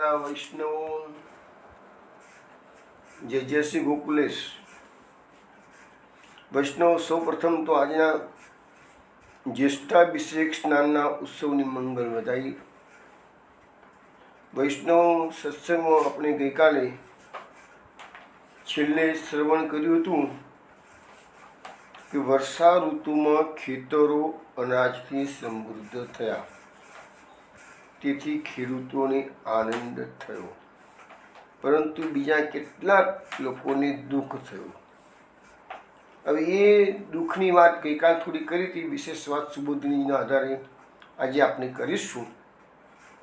વૈષ્ણવ જય શ્રી ગોકુલેશ વૈષ્ણવ સૌ પ્રથમ તો આજના જ્યેષ્ઠાભિષેક સ્નાનના ઉત્સવની મંગલ વધાઈ। વૈષ્ણવ સત્સંગમાં આપણે ગઈકાલે છેલ્લે શ્રવણ કર્યું હતું કે વર્ષા ઋતુમાં ખેતરો અનાજથી સમૃદ્ધ થયા, તેથી ખેડૂતોને આનંદ થયો, પરંતુ બીજા કેટલાક લોકોને દુઃખ થયું। હવે એ દુઃખની વાત ગઈકાલ થોડી કરી હતી, વિશેષ વાત સુબોધનીના આધારે આજે આપણે કરીશું,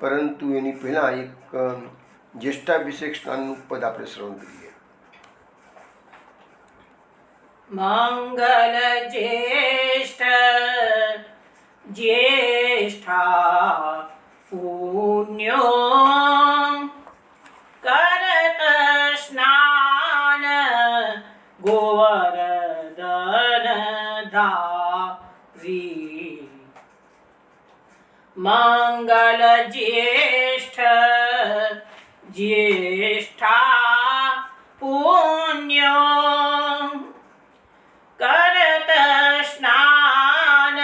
પરંતુ એની પહેલાં એક જ્યેષ્ઠાભિષેક સ્નાનનું પદ આપણે શ્રવણ કરીએ। મંગલ જ્યેષ્ઠા પુણ્યો કરત સ્નાન ગોવર્ધન ધારી। મંગલ જ્યેષ્ઠા પુણ્યો કરત સ્નાન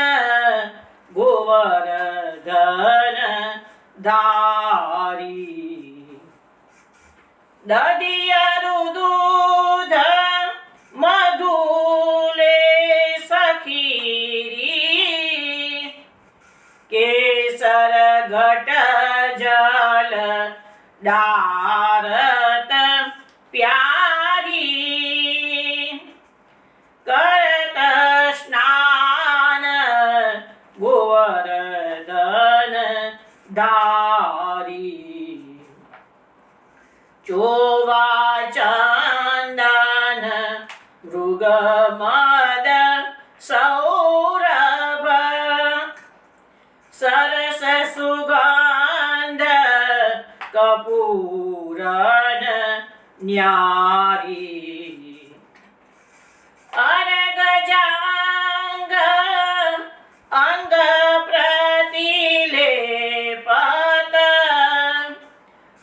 ગોવર્ધન ધારી। દધિયરુ દૂધ મધુલે સખીરી, કેસર ઘટ જલ ડારત પ્યારી। કરત સ્નાન ગોવર્ધન ધારી। ચોવા ચંદન મૃગમદ સૌરભ, સરસ સુગંધ કપૂરન ન્યારી। અરગજાંગ અંગ પ્રતિલેપત,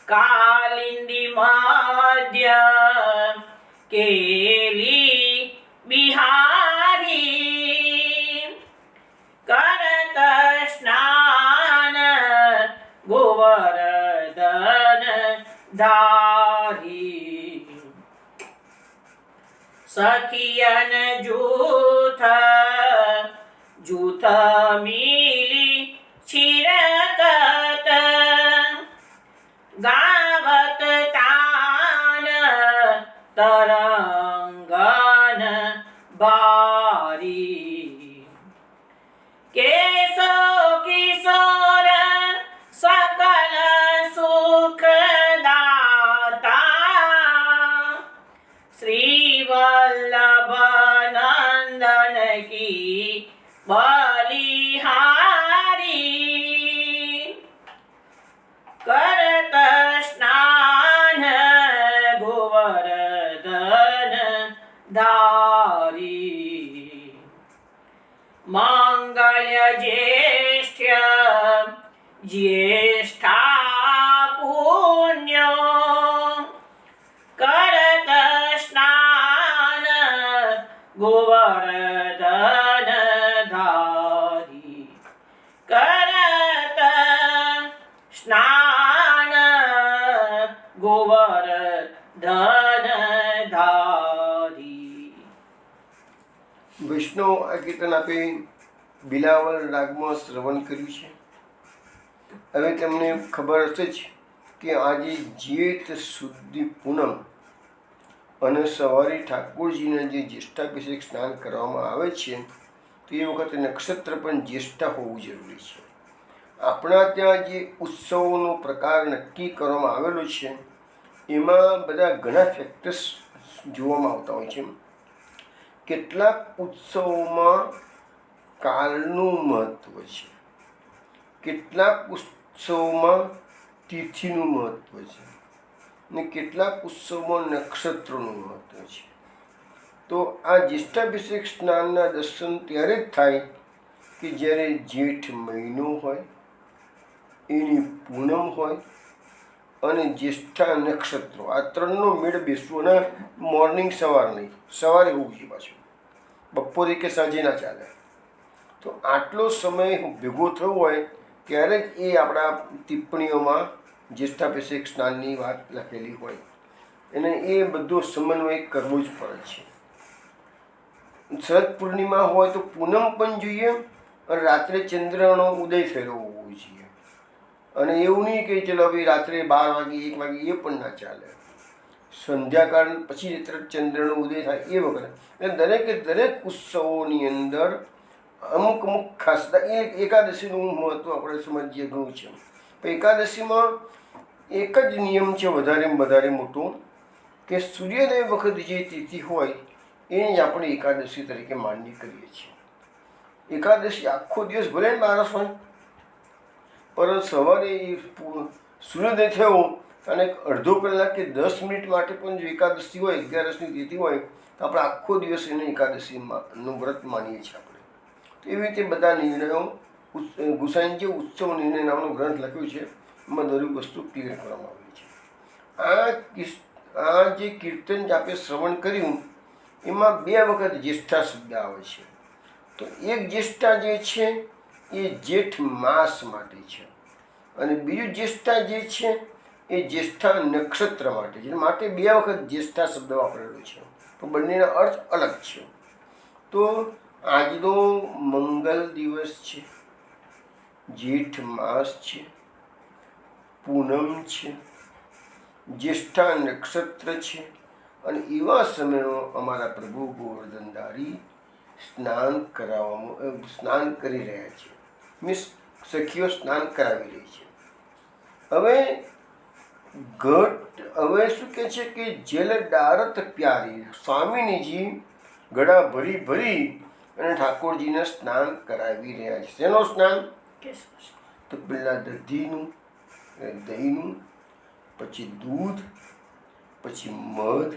કાલિંદી મધ્ય કેલી બિહારી। કરત સ્નાન ગોવર્ધન ધારી। સખિયન જૂથ મિલી છિરકત, ગાવત તાન તરંગન બારી। કેશો કિશોર સકલ સુખદાતા, શ્રી વલ્લભ નંદન કી બલિહારી। કરત સ્નાન ગોવર્ધન ધારી। મંગલ જ્યેષ્ઠા પુણ્યો કરત સ્નાન ગોવર્ધન ધારી। કરત સ્નાન ગોવર્ધન ધારી। વૈષ્ણવ આ કીર્તન આપે બિલાવલ રાગમાં શ્રવણ કર્યું છે। હવે તમને ખબર હશે જ કે આજે જેઠ સુધી પૂનમ અને સવારે ઠાકોરજીને જે જ્યેષ્ઠાભિષેક સ્નાન કરવામાં આવે છે, તો એ વખતે નક્ષત્ર પણ જ્યેષ્ઠા હોવું જરૂરી છે। આપણા ત્યાં જે ઉત્સવોનો પ્રકાર નક્કી કરવામાં આવેલો છે, એમાં બધા ઘણા ફેક્ટર્સ જોવામાં આવતા હોય છે। કેટલાક ઉત્સવોમાં કાળનું મહત્ત્વ છે, કેટલાક ઉત્સવોમાં તિથિનું મહત્ત્વ છે, ને કેટલાક ઉત્સવમાં નક્ષત્રોનું મહત્ત્વ છે। તો આ જ્યેષ્ઠાભિષેક સ્નાનના દર્શન ત્યારે જ થાય કે જ્યારે જેઠ મહિનો હોય, એની પૂનમ હોય અને જ્યેષ્ઠા નક્ષત્રો, આ ત્રણનો મેળ બેસવો. અને મોર્નિંગ સવાર નહીં, સવારે હોવું જોઈએ પાછું, બપોરે કે સાંજે ના ચાલે. તો આટલો સમય ભેગો થયો હોય ત્યારે જ એ આપણા ટિપ્પણીઓમાં જ્યેષ્ઠાભિષેક સ્નાનની વાત લખેલી હોય, અને એ બધો સમન્વય કરવો જ પડે છે. શરદ પૂર્ણિમા હોય તો પૂનમ પણ જોઈએ, અને રાત્રે ચંદ્રનો ઉદય થયેલો હોવો જોઈએ. અને એવું નહીં કે ચલો ભાઈ રાત્રે 12 વાગે 1 વાગે, એ પણ ના ચાલે. સંધ્યાકાળ પછી તરત ચંદ્રનો ઉદય થાય એ વખતે. એટલે દરેકે દરેક ઉત્સવોની અંદર અમુક ખાસ એકાદશીનું મહત્ત્વ આપણે સમજીએ ઘણું છે. પણ એકાદશીમાં એક જ નિયમ છે વધારેમાં વધારે મોટો, કે સૂર્યોદય વખત જે તિથિ હોય એને જ આપણે એકાદશી તરીકે માન્ય કરીએ છીએ. એકાદશી આખો દિવસ ભલે ને માણસ હોય, પરંતુ સવારે સૂર્યોદય થયો અને અડધો કલાક કે 10 મિનિટ માટે પણ જો એકાદશી હોય, 11ની તિથિ હોય, તો આપણે આખો દિવસ એને એકાદશીનું વ્રત માનીએ છીએ આપણે. તો એવી રીતે બધા નિર્ણયો ગુસાઈજી ઉત્સવ નિર્ણય નામનો ગ્રંથ લખ્યો છે, એમાં દરેક વસ્તુ ક્લિયર કરવામાં આવી છે. આ જે કીર્તન આપણે શ્રવણ કર્યું એમાં 2 વખત જ્યેષ્ઠા શબ્દ આવે છે. તો એક જ્યેષ્ઠા જે છે એ જેઠ માસ માટે છે, અને બીજું જ્યેષ્ઠા જે છે એ જ્યેષ્ઠા નક્ષત્ર માટે છે. માટે 2 વખત જ્યેષ્ઠા શબ્દ વાપરેલો છે, તો બંનેના અર્થ અલગ છે. તો આજનો મંગલ દિવસ છે, જેઠ માસ છે, પૂનમ છે, જ્યેષ્ઠા નક્ષત્ર છે, અને એવા સમયમાં અમારા પ્રભુ ગોવર્ધનધારી સ્નાન કરી રહ્યા છે. મીન્સ સખીઓ સ્નાન કરાવી રહી છે. હવે શું કહે છે કે જેલ ડારત પ્યારી, સ્વામિનીજી ગળા ભરી ભરી અને ઠાકોરજીને સ્નાન કરાવી રહ્યા છે. શેનો સ્નાન? તો પહેલાં દધીનું, દહીંનું, પછી દૂધ, પછી મધ,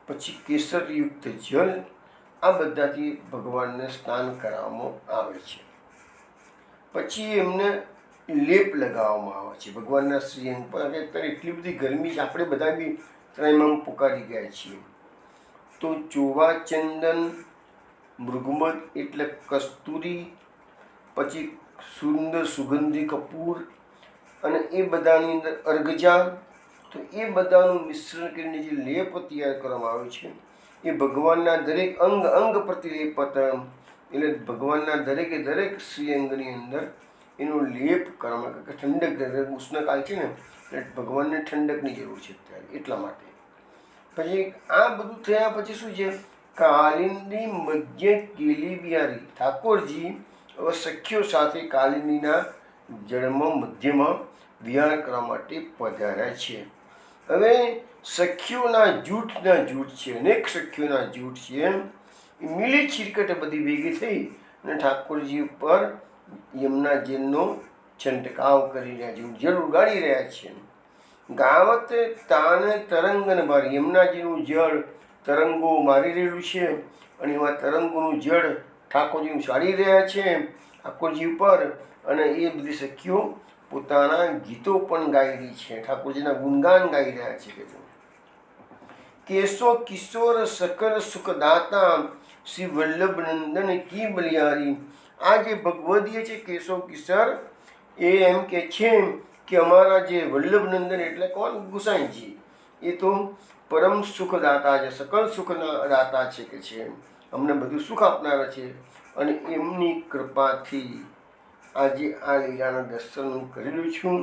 પછી કેસરયુક્ત જલ, આ બધાથી ભગવાનને સ્નાન કરાવવામાં આવે છે. પછી એમને લેપ લગાવવામાં આવે છે ભગવાનના શ્રીઅંગ પર. અત્યારે એટલી બધી ગરમી છે, આપણે બધા બી ત્રયમાં પુકારી ગયા છીએ. તો ચોવા ચંદન, મૃગમદ એટલે કસ્તુરી, પછી સુંદર સુગંધી કપૂર, અને એ બધાની અંદર અર્ગજા, તો એ બધાનું મિશ્રણ કરીને જે લેપ તૈયાર કરવામાં આવે છે એ ભગવાનના દરેક અંગ પ્રતિ લેપ, એટલે ભગવાનના દરેકે દરેક શ્રીઅંગની અંદર એનો લેપ કરવામાં, કે ઠંડક, ઉષ્ણકાળ છે ને એટલે ભગવાનને ઠંડકની જરૂર છે અત્યારે, એટલા માટે. પછી આ બધું થયા પછી શું છે? કાલિંદી મધ્ય કેલી બિહારી, ઠાકોરજી હવે સખીઓ સાથે કાલિંદીના જળમાં મધ્યમાં વિહાર કરવા માટે પધાર્યા છે. હવે સખીઓના જૂથ છે, અનેક સખીઓના જૂથ છે, મિલી ચીરકટ બધી ભેગી થઈ અને ઠાકોરજી ઉપર યમુનાજીનો છંટકાવ કરી રહ્યા છે, જળ ઉગાડી રહ્યા છે. ગાવત તાન તરંગન ભાર, યમુનાજીનું જળ તરંગો મારી રહ્યું છે, અને એવા તરંગોનું જળ ઠાકોરજીનું સાડી રહ્યા છે ઠાકોરજી ઉપર. અને એ બધી સખીઓ પોતાના ગીતો પણ ગાઈ રહી છે, ઠાકોરજીના ગુણગાન ગાઈ રહ્યા છે. કેશો કિશોર સકલ સુખદાતા, શ્રી વલ્લભ નંદન કી બલિયારી. આ જે ભગવદીય છે કેશવ કિશોર, એ એમ કે છે કે અમારા જે વલ્લભ નંદન એટલે કોણ? ગુસાઈજી. એ તો પરમ સુખદાતા છે, સકલ સુખના દાતા છે, કે છે અમને બધું સુખ આપનારા છે. અને એમની કૃપાથી આજે આ લીલાના દર્શન હું કરી રહ્યો છું,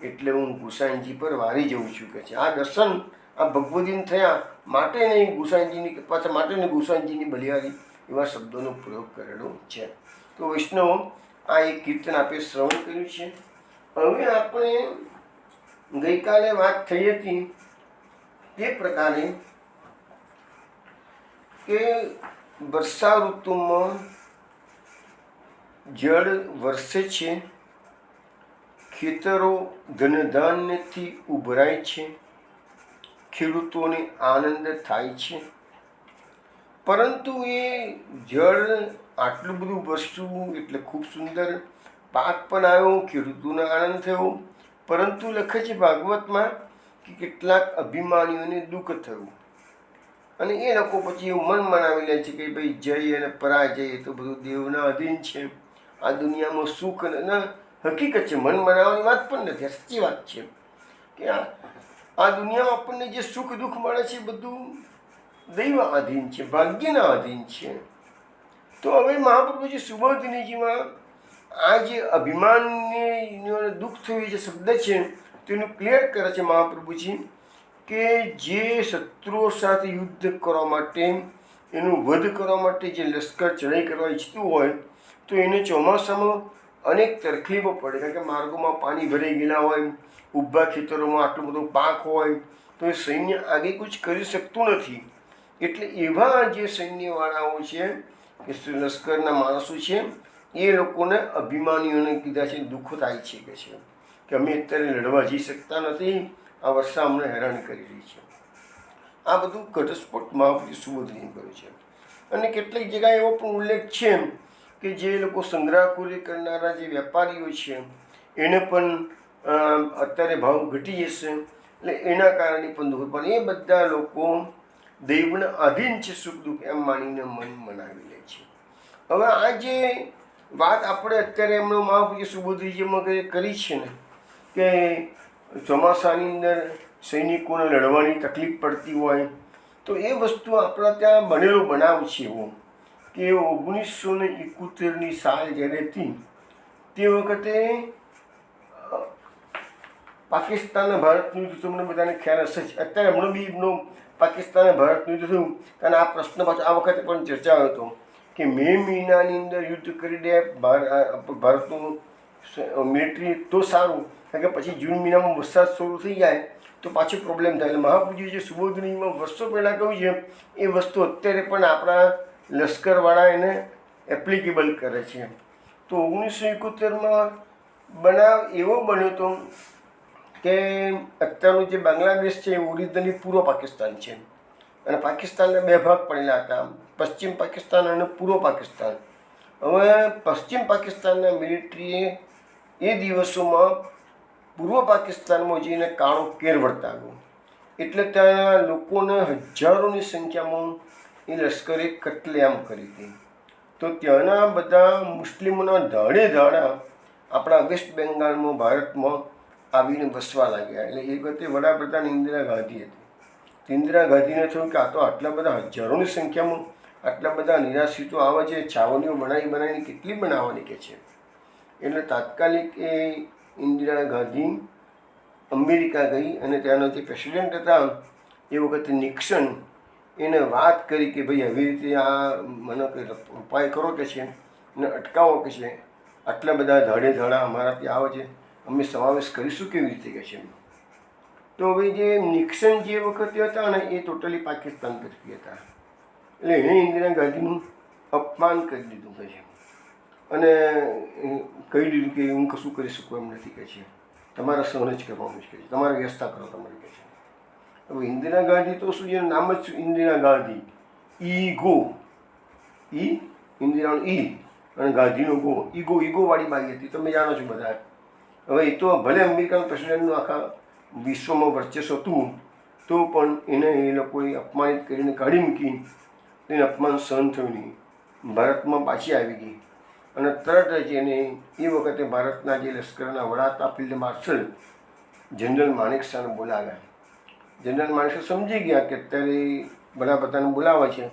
એટલે હું ગુસાઈજી પર વારી જઉં છું, કે છે. આ દર્શન આ ભગવદીન થયા માટે નહીં, ગુસાઈજીની કૃપા છે માટે નહીં, ગુસાઈજીની બલિહારી એવા શબ્દોનો પ્રયોગ કરેલો છે. તો વૈષ્ણવ, આ એક કીર્તન આપણે શ્રવણ કર્યું છે. હવે આપણે ગઈકાલે વાત થઈ હતી તે પ્રકારે કે વર્ષા ઋતુમાં જળ વરસે છે, ખેતરો ધનધાન્યથી ઉભરાય છે, ખેડૂતોને આનંદ થાય છે. પરંતુ એ જળ આટલું બધું વરસ્યું એટલે ખૂબ સુંદર પાક પણ આવ્યો, ખેડૂતોને આનંદ થયો, પરંતુ લખે છે ભાગવતમાં કે કેટલાક અભિમાનીઓને દુઃખ થયું અને એ લોકો પછી એવું મન મનાવી લે છે કે ભાઈ જય અને પરાજય એ તો બધું દેવના અધીન છે, આ દુનિયામાં સુખ અને હકીકત છે, મન મનાવવાની વાત પણ નથી, સાચી વાત છે કે આ દુનિયામાં આપણને જે સુખ દુઃખ મળે છે બધું દૈવ આધીન છે, ભાગ્યના આધીન છે. તો હવે મહાપ્રભુજી સુબોધિનીજીમાં આ જે અભિમાનને દુઃખ થયું જે શબ્દ છે તેનું ક્લિયર કરે છે મહાપ્રભુજી કે જે શત્રુઓ સાથે યુદ્ધ કરવા માટે, એનું વધ કરવા માટે જે લશ્કર ચઢાઈ કરવા ઈચ્છતું હોય તો એને ચોમાસામાં અનેક તકલીફો પડે, કારણ કે માર્ગોમાં પાણી ભરાઈ ગયેલા હોય, ઊભા ખેતરોમાં આટલું બધું પાક હોય તો એ સૈન્ય આગે કુછ કરી શકતું નથી. એટલે એવા જે સૈન્યવાળાઓ છે કે લશ્કરના માણસો છે એ લોકોને અભિમાનીઓને કીધા છે દુઃખ થાય છે કે અમે અત્યારે લડવા જઈ શકતા નથી, આ વર્ષા અમને હેરાન કરી રહી છે. આ બધું ઘટસ્ફોટ મહાપ્રભુ સુબોધિની કર્યું છે. અને કેટલીક જગ્યાએ એવો પણ ઉલ્લેખ છે કે જે લોકો સંગ્રહખોરી કરનારા જે વેપારીઓ છે એને પણ અત્યારે ભાવ ઘટી જશે, એટલે એના કારણે પણ દુઃખ, પણ એ બધા લોકો દૈવના આધીન છે, સુખ દુઃખ એમ માનીને મન મનાવી લે છે. હવે આ જે વાત આપણે અત્યારે એમનો મહાપ્રભુ સુબોધિજીમાં કરી છે ને કે ચોમાસાની અંદર સૈનિકોને લડવાની તકલીફ પડતી હોય તો એ વસ્તુ આપણા ત્યાં બનેલો બનાવ છે એવો કે 1971ની સાલ જ્યારે હતી તે વખતે પાકિસ્તાન ભારતનું યુદ્ધ તમને બધાને ખ્યાલ હશે જ. અત્યારે હમણાં બી એમનું પાકિસ્તાન ભારતનું યુદ્ધ થયું, કારણ આ પ્રશ્ન પાછો આ વખતે પણ ચર્ચા હતો કે મે મહિનાની અંદર યુદ્ધ કરી દે ભારતનું મિલિટરી તો સારું, કારણ કે પછી જૂન મહિનામાં વરસાદ શરૂ થઈ જાય તો પાછું પ્રોબ્લેમ થાય. એટલે મહાપ્રભુજીએ જે સુબોધિનીમાં વર્ષો પહેલાં કહ્યું છે એ વસ્તુ અત્યારે પણ આપણા લશ્કરવાળા એને એપ્લિકેબલ કરે છે. તો 1971માં બનાવ એવો બન્યો હતો કે અત્યારનું જે બાંગ્લાદેશ છે એ ઓરિજિનલી પૂર્વ પાકિસ્તાન છે અને પાકિસ્તાનના બે ભાગ પડેલા હતા, પશ્ચિમ પાકિસ્તાન અને પૂર્વ પાકિસ્તાન. હવે પશ્ચિમ પાકિસ્તાનના મિલિટરીએ એ દિવસોમાં પૂર્વ પાકિસ્તાનમાં જઈને કાળો કેર વર્તાવ્યો, એટલે ત્યાંના લોકોને હજારોની સંખ્યામાં એ લશ્કરે કત્લેઆમ કરી હતી. તો ત્યાંના બધા મુસ્લિમોના ધાડે ધાડા આપણા વેસ્ટ બેંગાલમાં ભારતમાં આવીને વસવા લાગ્યા. એટલે એ વખતે વડાપ્રધાન ઇન્દિરા ગાંધી હતી. ઇન્દિરા ગાંધીને થયું કે આ તો આટલા બધા હજારોની સંખ્યામાં આટલા બધા નિરાશ્રિતો આવે છે, છાવણીઓ બનાવીને કેટલી બનાવવાની કે છે. એટલે તાત્કાલિક એ ઇન્દિરા ગાંધી અમેરિકા ગઈ અને ત્યાંના જે પ્રેસિડેન્ટ હતા એ વખતે નિક્સન એને વાત કરી કે ભાઈ આવી રીતે આ મને કંઈ ઉપાય કરો કે છે અને અટકાવો કે છે, આટલા બધા ધાડે ધાડા અમારા ત્યાં આવે છે, અમે સમાવેશ કરીશું કેવી રીતે કે છે. તો હવે જે નિક્સન જે વખતે હતા ને એ ટોટલી પાકિસ્તાન તરફી હતા, એટલે એણે ઇન્દિરા ગાંધીનું અપમાન કરી દીધું કે છે અને કહી દીધું કે હું કશું કરી શકું એમ નથી કે છે, તમારા સહન જ કરવાનું છે, તમારે વ્યવસ્થા કરો તમારી કે છે. હવે ઇન્દિરા ગાંધી તો શું, જેનું નામ જ ઇન્દિરા ગાંધી, ઈગો, ઇન્દિરાનો ઈ અને ગાંધીનો ગો, ઈગોવાળી બાઈ હતી, તમે જાણો છો બધા. હવે એ તો ભલે અમેરિકાના પ્રેસિડેન્ટનું આખા વિશ્વમાં વર્ચસ્વ હતું તો પણ એને એ લોકોએ અપમાનિત કરીને કાઢી મૂકી, એને અપમાન સહન થયું નહીં. ભારતમાં પાછી આવી ગઈ અને તરત જ એને એ વખતે ભારતના જે લશ્કરના વડા હતા ફિલ્ડ માર્શલ જનરલ માણેકશાહને બોલાવ્યા. જનરલ માણેકશા સમજી ગયા કે અત્યારે વડાપ્રધાનને બોલાવે છે,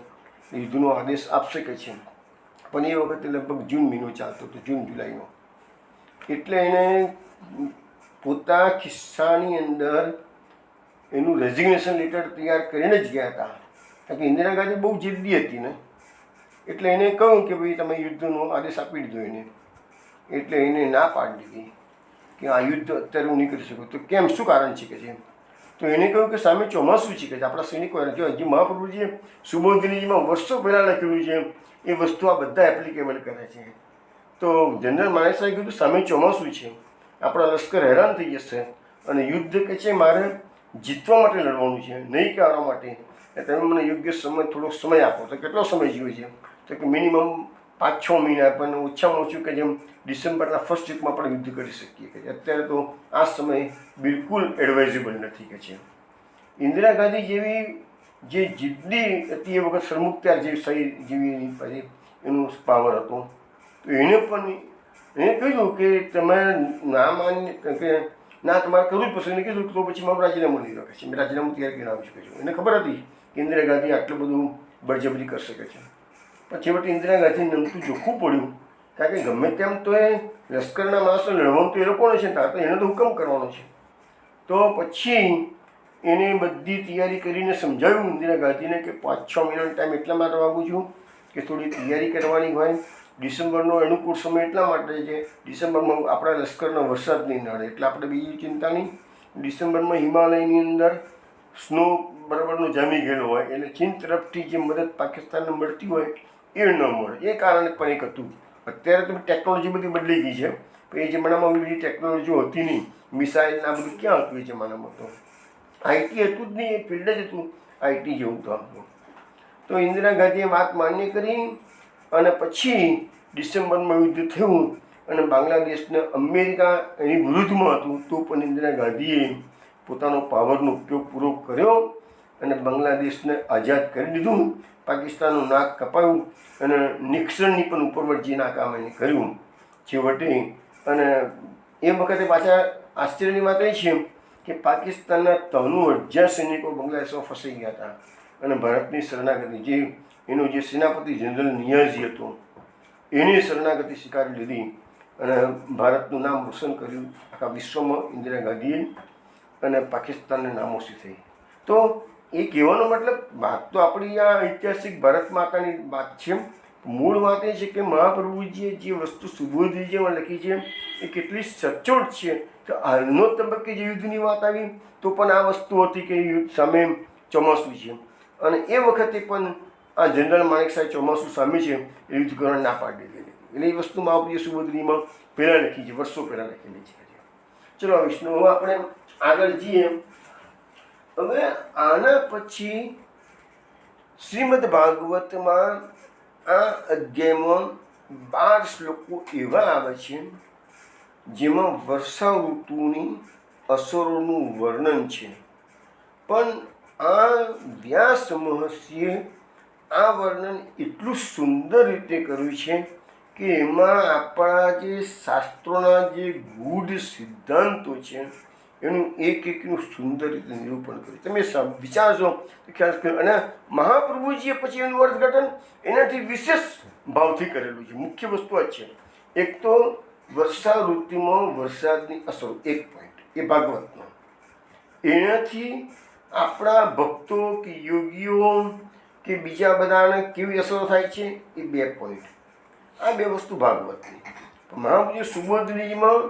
યુદ્ધનો આદેશ આપશે કે છે. પણ એ વખતે લગભગ જૂન મહિનો ચાલતો હતો, જૂન જુલાઈનો. એટલે એને પોતા ખિસ્સાની અંદર એનું રેઝિગ્નેશન લેટર તૈયાર કરીને જ ગયા હતા, કારણ કે ઇન્દિરા ગાંધી બહુ જિદ્દી હતી ને, એટલે એને કહ્યું કે ભાઈ તમે યુદ્ધનો આદેશ આપી દીધો એને. એટલે એને ના પાડી દીધી કે આ યુદ્ધ અત્યારે હું નહીં કરી શકું. તો કેમ, શું કારણ છે કે છે? તો એને કહ્યું કે સામે ચોમાસું છે કે આપણા સૈનિકો, જો હજી મહાપ્રભુજીએ સુબોધિનીજીમાં વર્ષો પહેલાં લખ્યું છે એ વસ્તુ આ બધા એપ્લિકેબલ કરે છે. તો જનરલ માણેકશાહે કીધું સામે ચોમાસું છે, આપણા લશ્કર હેરાન થઈ જશે અને યુદ્ધ કે છે મારે જીતવા માટે લડવાનું છે, નહીં કે હારવા માટે. તમે મને યોગ્ય સમય, થોડોક સમય આપો. તો કેટલો સમય જોઈએ છે? તો કે મિનિમમ 5-6 મહિના પણ ઓછામાં ઓછું કે જેમ ડિસેમ્બરના ફર્સ્ટ વીકમાં પણ યુદ્ધ કરી શકીએ કે અત્યારે તો આ સમય બિલકુલ એડવાઇઝેબલ નથી કે છે. ઇન્દિરા ગાંધી જેવી જે જિદ્દી હતી એ વખત સરમુખત્યાર જેવી સહી જેવી પછી એનું પાવર હતો, તો એને પણ એને કહ્યું કે તમે ના માન્ય કે ના તમારે કરવું જ પડશે. એને કીધું તો પછી મારું રાજીનામું નહીં રાખે છે, મેં રાજીનામું તૈયાર કરીને આવી શકું છું. એને ખબર હતી કે ઇન્દિરા ગાંધી આટલું બધું બળજબરી કરી શકે છે, પણ છેવટે ઇન્દિરા ગાંધીને નમતું જોખવું પડ્યું, કારણ કે ગમે તેમ તો એ લશ્કરના માણસો લડવાનું તો એ લોકોને છે ને, તો એને તો હુકમ કરવાનો છે. તો પછી એને બધી તૈયારી કરીને સમજાવ્યું ઇન્દિરા ગાંધીને કે 5-6 મહિનાનો ટાઈમ એટલા માટે માગું છું કે થોડી તૈયારી કરવાની હોય. ડિસેમ્બરનો અનુકૂળ સમય એટલા માટે છે, ડિસેમ્બરમાં આપણા લશ્કરનો વરસાદ નહીં નડે એટલે આપણે બીજી ચિંતા નહીં. ડિસેમ્બરમાં હિમાલયની અંદર સ્નો બરાબરનો જામી ગયેલો હોય એટલે ચીન તરફથી જે મદદ પાકિસ્તાનને મળતી હોય એ ન મળે. એ કારણે પણ એક હતું. અત્યારે તો ટેકનોલોજી બધી બદલી ગઈ છે, પણ એ જમાનામાં બધી ટેકનોલોજી હતી નહીં. મિસાઇલ આ બધું ક્યાં હતું એ જમાનામાં? તો આઈટી હતું જ નહીં, એ ફિલ્ડ જ હતું આઈટી જેવું તો હતું. તો ઇન્દિરા ગાંધીએ વાત માન્ય કરી અને પછી ડિસેમ્બરમાં યુદ્ધ થયું અને બાંગ્લાદેશને અમેરિકા એની વિરુદ્ધમાં હતું, તો પણ ઇન્દિરા ગાંધીએ પોતાનો પાવરનો ઉપયોગ પૂરો કર્યો અને બાંગ્લાદેશને આઝાદ કરી દીધું. પાકિસ્તાનનું નાક કપાયું અને નિક્સનની પણ ઉપરવટ નાકામ એને કર્યું છેવટે. અને એ વખતે પાછા આશ્ચર્યની વાત એ છે કે પાકિસ્તાનના 93,000 સૈનિકો બાંગ્લાદેશમાં ફસાઈ ગયા હતા અને ભારતની શરણાગતિ જે એનો જે સેનાપતિ જનરલ નિયાઝી હતો એની શરણાગતિ સ્વીકારી લીધી અને ભારતનું નામ રોશન કર્યું આખા વિશ્વમાં ઇન્દિરા ગાંધીએ અને પાકિસ્તાનને નામોશી થઈ. તો એ કહેવાનો મતલબ વાત તો આપણી આ ઐતિહાસિક ભારત માતાની વાત છે. મૂળ વાત એ છે કે મહાપ્રભુજીએ જે વસ્તુ સુબોધજીમાં લખી છે એ કેટલી સચોટ છે. તો હાલનો તબક્કે જે યુદ્ધની વાત આવી તો પણ આ વસ્તુ હતી કે યુદ્ધ સામે ચોમાસું છે અને એ વખતે પણ આ જનરલ માણેક સાહેબ ચોમાસું સામે છે એ યુદ્ધ કરવા ના પાડી દીધી. એટલે એ વસ્તુ મહાપ્રભુએ સુબોધનીમાં પહેલાં લખી છે, વર્ષો પહેલાં લખેલી છે. ચલો વિષ્ણુ, હવે આપણે આગળ જઈએ. હવે આના પછી શ્રીમદ ભાગવતમાં આ અધ્યાયમાં 12 શ્લોકો એવા આવે છે જેમાં વર્ષા ઋતુની અસરોનું વર્ણન છે. પણ આ વ્યાસ મહર્ષિએ આ વર્ણન એટલું સુંદર રીતે કર્યું છે કે એમાં આપણા જે શાસ્ત્રોના જે ગૂઢ સિદ્ધાંતો છે એનું એક એકનું સુંદર રીતે નિરૂપણ કર્યું. તમે વિચારશો તો ખ્યાલ કર્યો. અને મહાપ્રભુજીએ પછી એનું અર્થઘટન એનાથી વિશેષ ભાવથી કરેલું છે. મુખ્ય વસ્તુ જ છે. એક તો વર્ષા ઋતુમાં વરસાદની અસરો, એક પોઈન્ટ એ ભાગવતનો. એનાથી આપણા ભક્તો કે યોગીઓ કે બીજા બધાને કેવી અસરો થાય છે એ 2 પોઈન્ટ. આ 2 વસ્તુ ભાગવતની. મહાપ્રભુ સુબોધનીમાં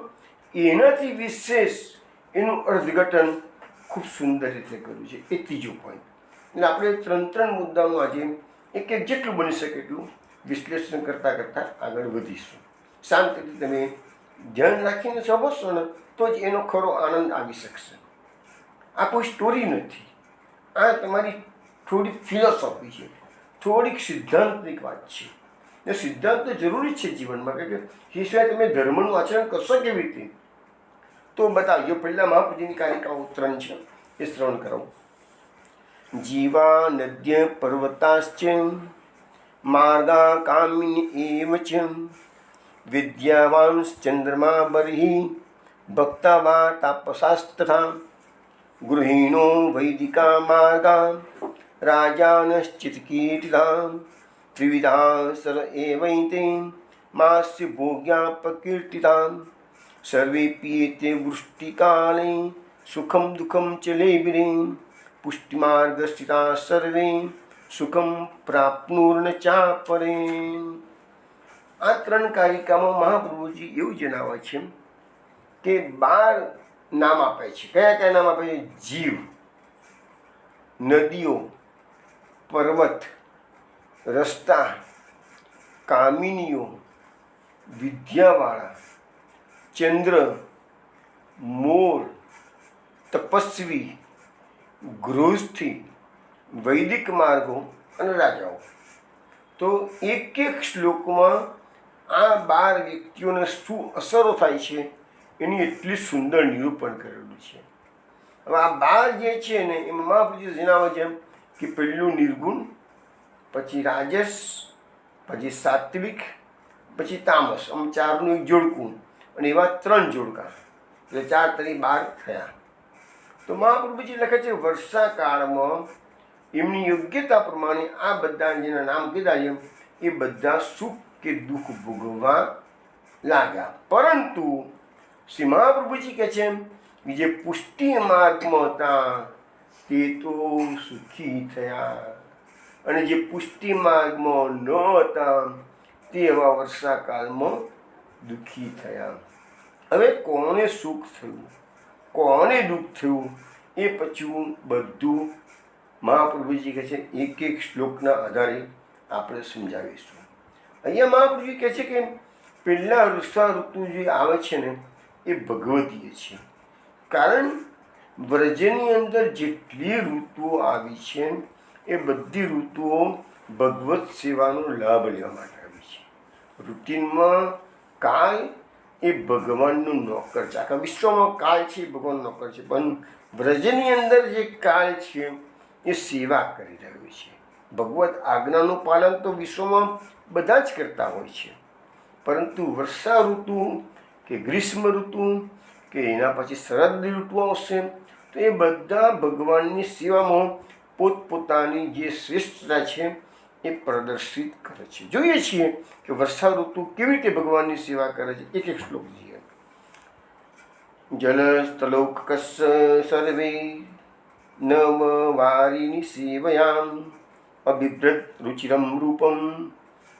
એનાથી વિશેષ એનું અર્થઘટન ખૂબ સુંદર રીતે કર્યું છે. એ 3જો પોઈન્ટ. એટલે આપણે 3 મુદ્દાનું આજે એક જેટલું બની શકે એટલું વિશ્લેષણ કરતાં કરતાં આગળ વધીશું. શાંતિથી તમે ધ્યાન રાખીને સમજશો ને તો જ એનો ખરો આનંદ આવી શકશે. આ કોઈ સ્ટોરી નથી, આ તમારી થોડીક ફિલોસોફી છે, થોડીક સિદ્ધાંતની વાત છે. એ સિદ્ધાંત તો જરૂરી છે જીવનમાં, કારણ કે એ સિવાય તમે ધર્મનું આચરણ કરશો કેવી રીતે? તો બતાવજો. પહેલાં મહાપ્રભુજીની કારિકાઓ 3 છે, એ શ્રવણ કરો. જીવા નદ્ય પર્વતાશ્ચ માર્ગા કામિની એવ ચ વિદ્યાવાંશ ચંદ્રમા બર્હિ ભક્તા વા તાપસાસ્તથા ગૃહિણો વૈદિકા માર્ગા રાજાનશ્ચિતકીર્તિતા ત્રિવિધા સર એવૈતે માસ્ય ભોગ્યાપકીર્તિતા સર્વે પીયતે વૃષ્ટિકાલે સુખમ દુઃખમ ચ લેબિરે પુષ્ટિમાર્ગસ્થિતા સર્વે સુખમ પ્રાપ્નુર્ન ચાપરે. આ 3 કારિકામાં મહાપ્રભુજી એવું જણાવે છે કે 12 નામ આપે છે. કયા કયા નામ આપે છે? જીવ, નદીઓ, પર્વત, રસ્તા, કામિનીઓ, વિદ્યાવાળા, ચંદ્ર, મોર, તપસ્વી, ગૃહસ્થી, વૈદિક માર્ગો અને રાજાઓ. તો એક એક શ્લોકમાં આ 12 વ્યક્તિઓને શું અસરો થાય છે એની એટલી સુંદર નિરૂપણ કરેલું છે. હવે આ 12 જે છે ને એમાં મહાપ્રભુજી જણાવે છે કે પહેલું નિર્ગુણ, પછી રાજસ, પછી સાત્વિક, પછી તામસ, આમ 4નું એક જોડકું, અને એવા 3 જોડકા, એટલે 4 તરી 12 થયા. તો મહાપ્રભુજી લખે છે વર્ષા કાળમાં એમની યોગ્યતા પ્રમાણે આ બધા જેના નામ કીધા છે એ બધા સુખ કે દુઃખ ભોગવવા લાગ્યા. પરંતુ શ્રી મહાપ્રભુજી કહે છે કે જે પુષ્ટિ માર્ગમાં હતા તે તો સુખી થયા, અને જે પુષ્ટિ માર્ગમાં ન હતા તે એવા વર્ષાકાળમાં દુઃખી થયા. હવે કોને સુખ થયું, કોને દુઃખ થયું, એ પછી બધું મહાપ્રભુજી કહે છે એક એક શ્લોકના આધારે આપણે સમજાવીશું. અહીંયા મહાપ્રભુજી કહે છે કે પહેલાં વર્ષા ઋતુ જે આવે છે ને એ ભગવતીય છે, કારણ વ્રજની અંદર જેટલી ઋતુઓ આવી છે એ બધી ઋતુઓ ભગવત સેવાનો લાભ લેવા માટે આવી છે. રૂટિનમાં કાળ એ ભગવાનનું નોકર છે, આખા વિશ્વમાં કાળ છે એ ભગવાનનું નોકર છે, પણ વ્રજની અંદર જે કાળ છે એ સેવા કરી રહ્યો છે. ભગવત આજ્ઞાનું પાલન તો વિશ્વમાં બધા જ કરતા હોય છે, પરંતુ વર્ષા ઋતુ કે ગ્રીષ્મ ઋતુ કે એના પછી શરદ ઋતુ આવશે તો એ બધા ભગવાનની સેવામાં પોતપોતાની જે શ્રેષ્ઠતા છે એ પ્રદર્શિત કરે છે. જોઈએ છીએ કે વર્ષા ઋતુ કેવી રીતે ભગવાનની સેવા કરે છે. એક એક શ્લોક જોઈએ. જલસ્થલોકસ સર્વે નવ વારિની સેવયામ અબિભ્રત રુચિરમ રૂપમ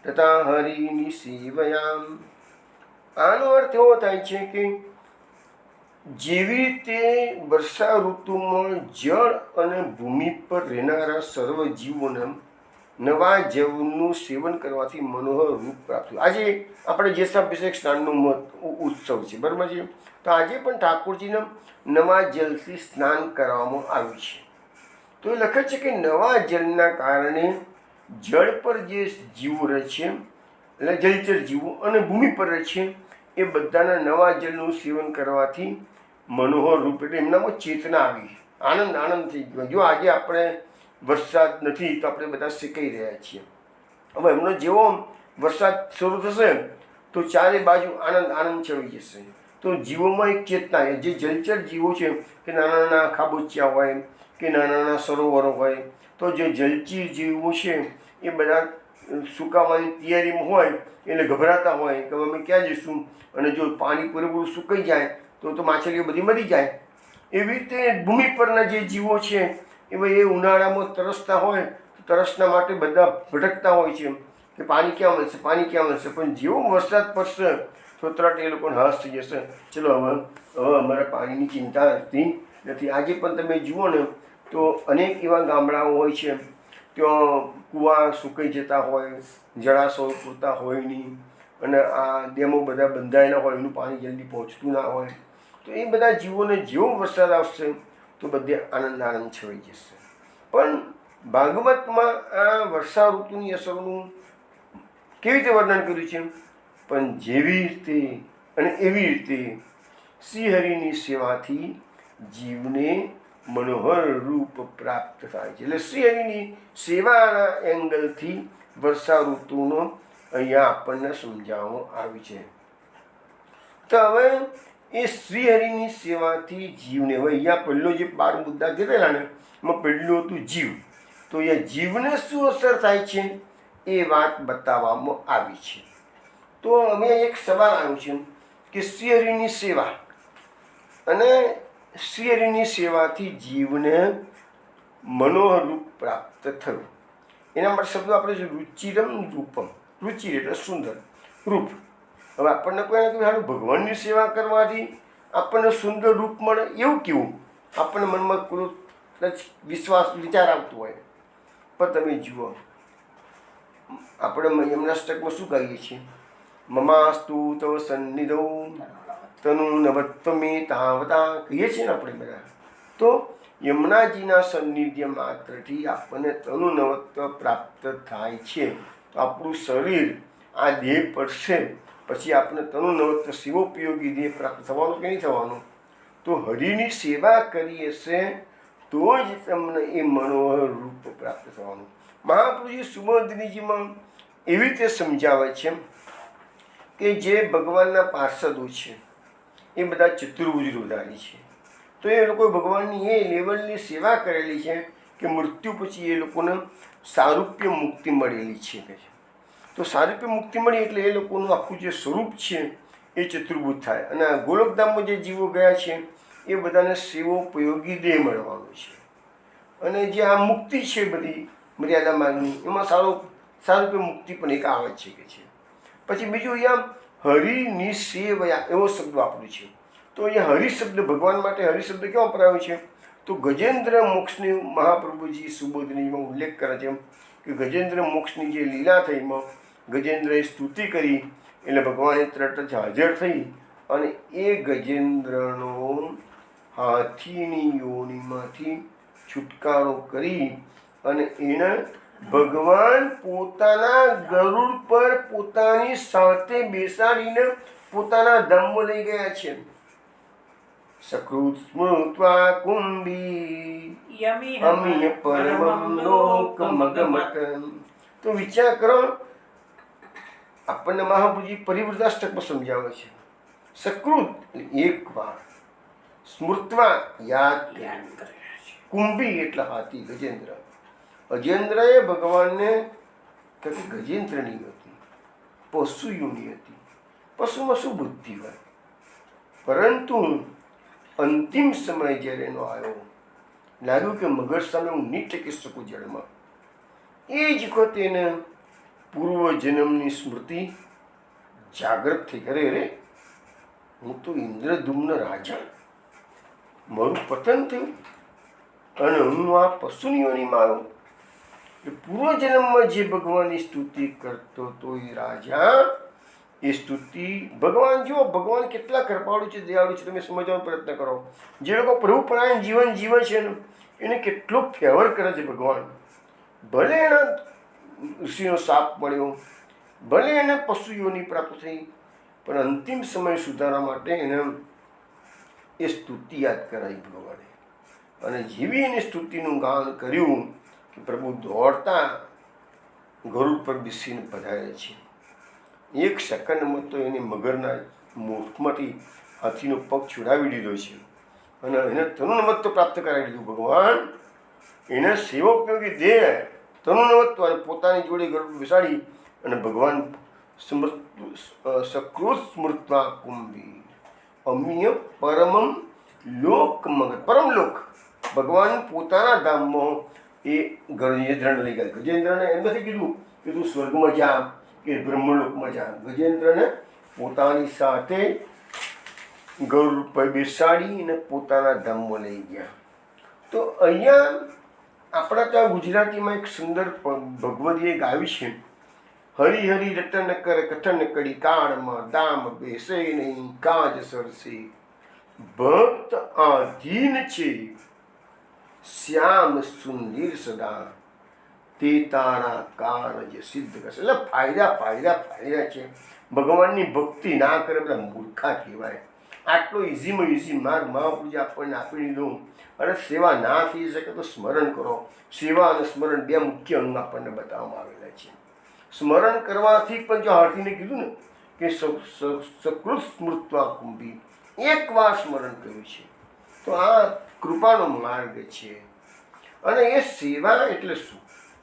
તથા હરિની સેવયામ. આનો અર્થ એવો થાય છે કે જેવી રીતે વર્ષા ઋતુમાં જળ અને ભૂમિ પર રહેનારા સર્વ જીવોને નવા જળનું સેવન કરવાથી મનોહર રૂપ પ્રાપ્ત થયું. આજે આપણે જેસાભિષેક સ્નાનનો ઉત્સવ છે, બરાબર છે, તો આજે પણ ઠાકોરજીને નવા જલથી સ્નાન કરવામાં આવ્યું છે. તો એ લખે છે કે નવા જળના કારણે જળ પર જે જીવો રહે છે, એટલે જલચર જીવો, અને ભૂમિ પર રહે છે, એ બધાના નવા જળનું સેવન કરવાથી મનોહર રૂપ, એટલે એમનામાં ચેતના આવી, આનંદ થઈ ગયો. જો આજે આપણે વરસાદ નથી તો આપણે બધા શેકાઈ રહ્યા છીએ. હવે એમનો જેવો વરસાદ શરૂ થશે તો ચારે બાજુ આનંદ છવાઈ જશે. તો જીવોમાં એક ચેતના, જે જલચર જીવો છે કે નાના નાના ખાબોચિયા હોય કે નાના નાના સરોવરો હોય, તો જે જલચર જીવો છે એ બધા સુકાવાની તૈયારીમાં હોય એટલે ગભરાતા હોય કે અમે ક્યાં જઈશું, અને જો પાણી પૂરેપૂરું સુકાઈ જાય તો માછલીઓ બધી મરી જાય. એવી રીતે ભૂમિ પરના જે જીવો છે એ ઉનાળામાં તરસતા હોય તો તરસના માટે બધા ભટકતા હોય છે કે પાણી ક્યાં મળશે, પાણી ક્યાં મળશે. પણ જેવો વરસાદ પડશે તો તરત એ લોકોને હાશ થઈ જશે, ચલો હવે અમારે પાણીની ચિંતા નથી. આજે પણ તમે જુઓ ને તો અનેક એવા ગામડાઓ હોય છે ત્યાં કૂવા સુકાઈ જતા હોય, જળાશયો પૂરતા હોય નહીં, અને આ ડેમો બધા બંધાયેલા હોય, એનું પાણી જલ્દી પહોંચતું ના હોય. તો એ બધા જીવોને જેવો વરસાદ આવશે તો બધે આનંદ છવાઈ જશે. પણ ભાગવતમાં આ વર્ષા ઋતુની અસરનું કેવી રીતે વર્ણન કર્યું છે? પણ જેવી રીતે અને એવી રીતે શ્રીહરિની સેવાથી જીવને મનોહર રૂપ પ્રાપ્ત થાય છે. એટલે શ્રીહરિની સેવાના એંગલથી વર્ષા ઋતુનો અહીંયા આપણને સમજાવવામાં આવી છે. તો હવે એ શ્રીહરિની સેવાથી જીવને, હવે અહીંયા પહેલો જે 12 મુદ્દા કીધેલા ને એમાં પહેલું હતું જીવ. તો એ જીવને શું અસર થાય છે એ વાત બતાવવામાં આવી છે. તો હવે એક સવાલ આવ્યો છે કે શ્રીહરિની સેવા અને શ્રીહરિની સેવાથી જીવને મનોહર રૂપ પ્રાપ્ત થયું. એના માટે શબ્દો આપણે છે રુચિરમ રૂપમ. રુચિર એટલે સુંદર, રૂપ. હવે આપણને કોઈ સારું ભગવાનની સેવા કરવાથી આપણને સુંદર રૂપ મળે એવું કેવું આપણને મનમાં કોઈ વિચાર આવતો હોય. પણ તમે જુઓ આપણે યમનાષ્ટકમાં શું કહીએ છીએ? મમાસ્તુ તવ સન્નિધૌ તનુ નવત્વમે તાવતા કહીએ છીએ ને આપણે બધા. તો યમુનાજીના સાન્નિધ્ય માત્રથી આપણને તનુ નવત્વ પ્રાપ્ત થાય છે. તો આપણું શરીર આ દેહ પડશે પછી આપણે તનુનવત્ર શિવોપયોગી દેહ પ્રાપ્ત થવાનું કે નહીં થવાનું? તો હરિની સેવા કરી હશે તો જ તમને એ મનોહર રૂપ પ્રાપ્ત થવાનું. મહાપ્રભુજી સુબોધનીજીમાં એવી રીતે સમજાવે છે કે જે ભગવાનના પાર્ષદો છે એ બધા ચતુર્ભુજ રોધારી છે, તો એ લોકો ભગવાનની એ લેવલની સેવા કરેલી છે કે મૃત્યુ પછી એ લોકોને સારૂપ્ય મુક્તિ મળેલી છે કે છે. તો સારૂપ્ય મુક્તિ મળી એટલે એ લોકોનું આખું જે સ્વરૂપ છે એ ચતુર્ભુજ થાય. અને આ ગોલકધામમાં જે જીવો ગયા છે એ બધાને સેવોપયોગી દેહ મળવાનો છે. અને જે આ મુક્તિ છે બધી મર્યાદા માર્ગની એમાં સારૂપ્ય મુક્તિ પણ એક આવે છે કે છે. પછી બીજું અહીંયા હરિની સેવયા એવો શબ્દ વાપર્યો છે. તો અહીંયા હરિ શબ્દ ભગવાન માટે હરિ શબ્દ કેવો વપરાયો છે? તો ગજેન્દ્ર મોક્ષની મહાપ્રભુજી સુબોધનીમાં ઉલ્લેખ કરે છે કે ગજેન્દ્ર મોક્ષની જે લીલા થઈ એમાં ગજેન્દ્રએ સ્તુતિ કરી એટલે ભગવાને તરત જ હાજર થઈ અને એ ગજેન્દ્રનો હાથીની યોનિમાંથી છુટકારો કરી અને એને ભગવાન પોતાના ગરુડ પર પોતાની સાથે બેસાડીને પોતાના ધામમાં લઈ ગયા છે. સકૃત સ્મૃત્વા કુંભી અમિય પરમં લોકમગમત. તો વિચાર કરો, આપણને મહાપ્રભુજી પરિવૃતાષ્ટકમાં સમજાવે છે. સકૃત એક વાર, સ્મૃત્વા યાદ કરે, કુંભી એટલે હાથી ગજેન્દ્ર. ગજેન્દ્રએ ભગવાનને ગજેન્દ્રની હતી, પશુ યોની હતી. પશુમાં શું બુદ્ધિ હોય? પરંતુ અંતિમ સમય જ્યારે એનો આવ્યો, લાગ્યું કે મગર સામે હું નહીં ટકી શકું જળમાં, એ જ વખતે એને પૂર્વજન્મની સ્મૃતિ જાગૃત થઈ. અરે હું તો ઇન્દ્રધૂમ્ન રાજા, મારું પતન થયું અને હું આ પશુની યોનીમાં આવ્યો. પૂર્વજન્મમાં જે ભગવાનની સ્તુતિ કરતો તો એ રાજા, એ સ્તુતિ ભગવાન જુઓ, ભગવાન કેટલા કૃપાળુ છે, દયાળુ છે, તમે સમજવાનો પ્રયત્ન કરો. જે લોકો પ્રભુપરાયણ જીવન જીવે છે ને એને કેટલો ફેવર કરે છે ભગવાન. ભલે એના ઋષિનો શાપ મળ્યો, ભલે એને પશુ યોની પ્રાપ્ત થઈ, પણ અંતિમ સમય સુધારવા માટે એને એ સ્તુતિ યાદ કરાવી ભગવાને. અને જેવી એની સ્તુતિનું ગાન કર્યું કે પ્રભુ દોડતા ગરુડ પર બેસીને પધારે છે. એક સેકન્ડમાં તો એને મગરના મુખમાંથી હાથીનો પગ છુડાવી દીધો છે અને એને તરુણવત્વ પ્રાપ્ત કરાવી દીધું. ભગવાન એને સેવોપયોગી દેહ તરુણવત્વ અને પોતાની જોડે ગરુડ બેસાડી અને ભગવાન સકૃત સ્મૃત્વા કુંભી અમિય પરમમ લોકમગત. પરમલોક ભગવાન પોતાના ધામમાં એ ગજેન્દ્રને લઈ ગયા. ગજેન્દ્રને એમ નથી કીધું કે તું સ્વર્ગમાં જા કે બ્રહ્મલોકમાં જા. ગજેન્દ્રને પોતાની સાથે ગરુડ પર બેસાડીને પોતાના ધામમાં લઈ ગયા. તો અહીંયા આપણા ત્યાં ગુજરાતીમાં એક સુંદર ભગવદીએ ગાવી છે, હરિ હરિ રટન કર કથન કડી કાળમાં દામ બેસે નહીં કાજ સરસે, ભક્ત આધીન છે શ્યામ સુંદર સદા, તે તારા કારજ સિદ્ધ કરશે. એટલે ફાયદા છે. ભગવાનની ભક્તિ ના કરે બધા મૂર્ખા કહેવાય. આટલો ઇઝીમાં ઇઝી માર્ગ મહાપૂજા આપણને આપી દીધો. અને સેવા ના થઈ શકે તો સ્મરણ કરો. સેવા અને સ્મરણ બે મુખ્ય અંગ આપણને બતાવવામાં આવેલા છે. સ્મરણ કરવાથી પણ જો હાથીને કીધું ને કે સકૃત સ્મૃત્વા કુંભી, એક વાર સ્મરણ કર્યું છે તો આ કૃપાનો માર્ગ છે. અને એ સેવા એટલે શું?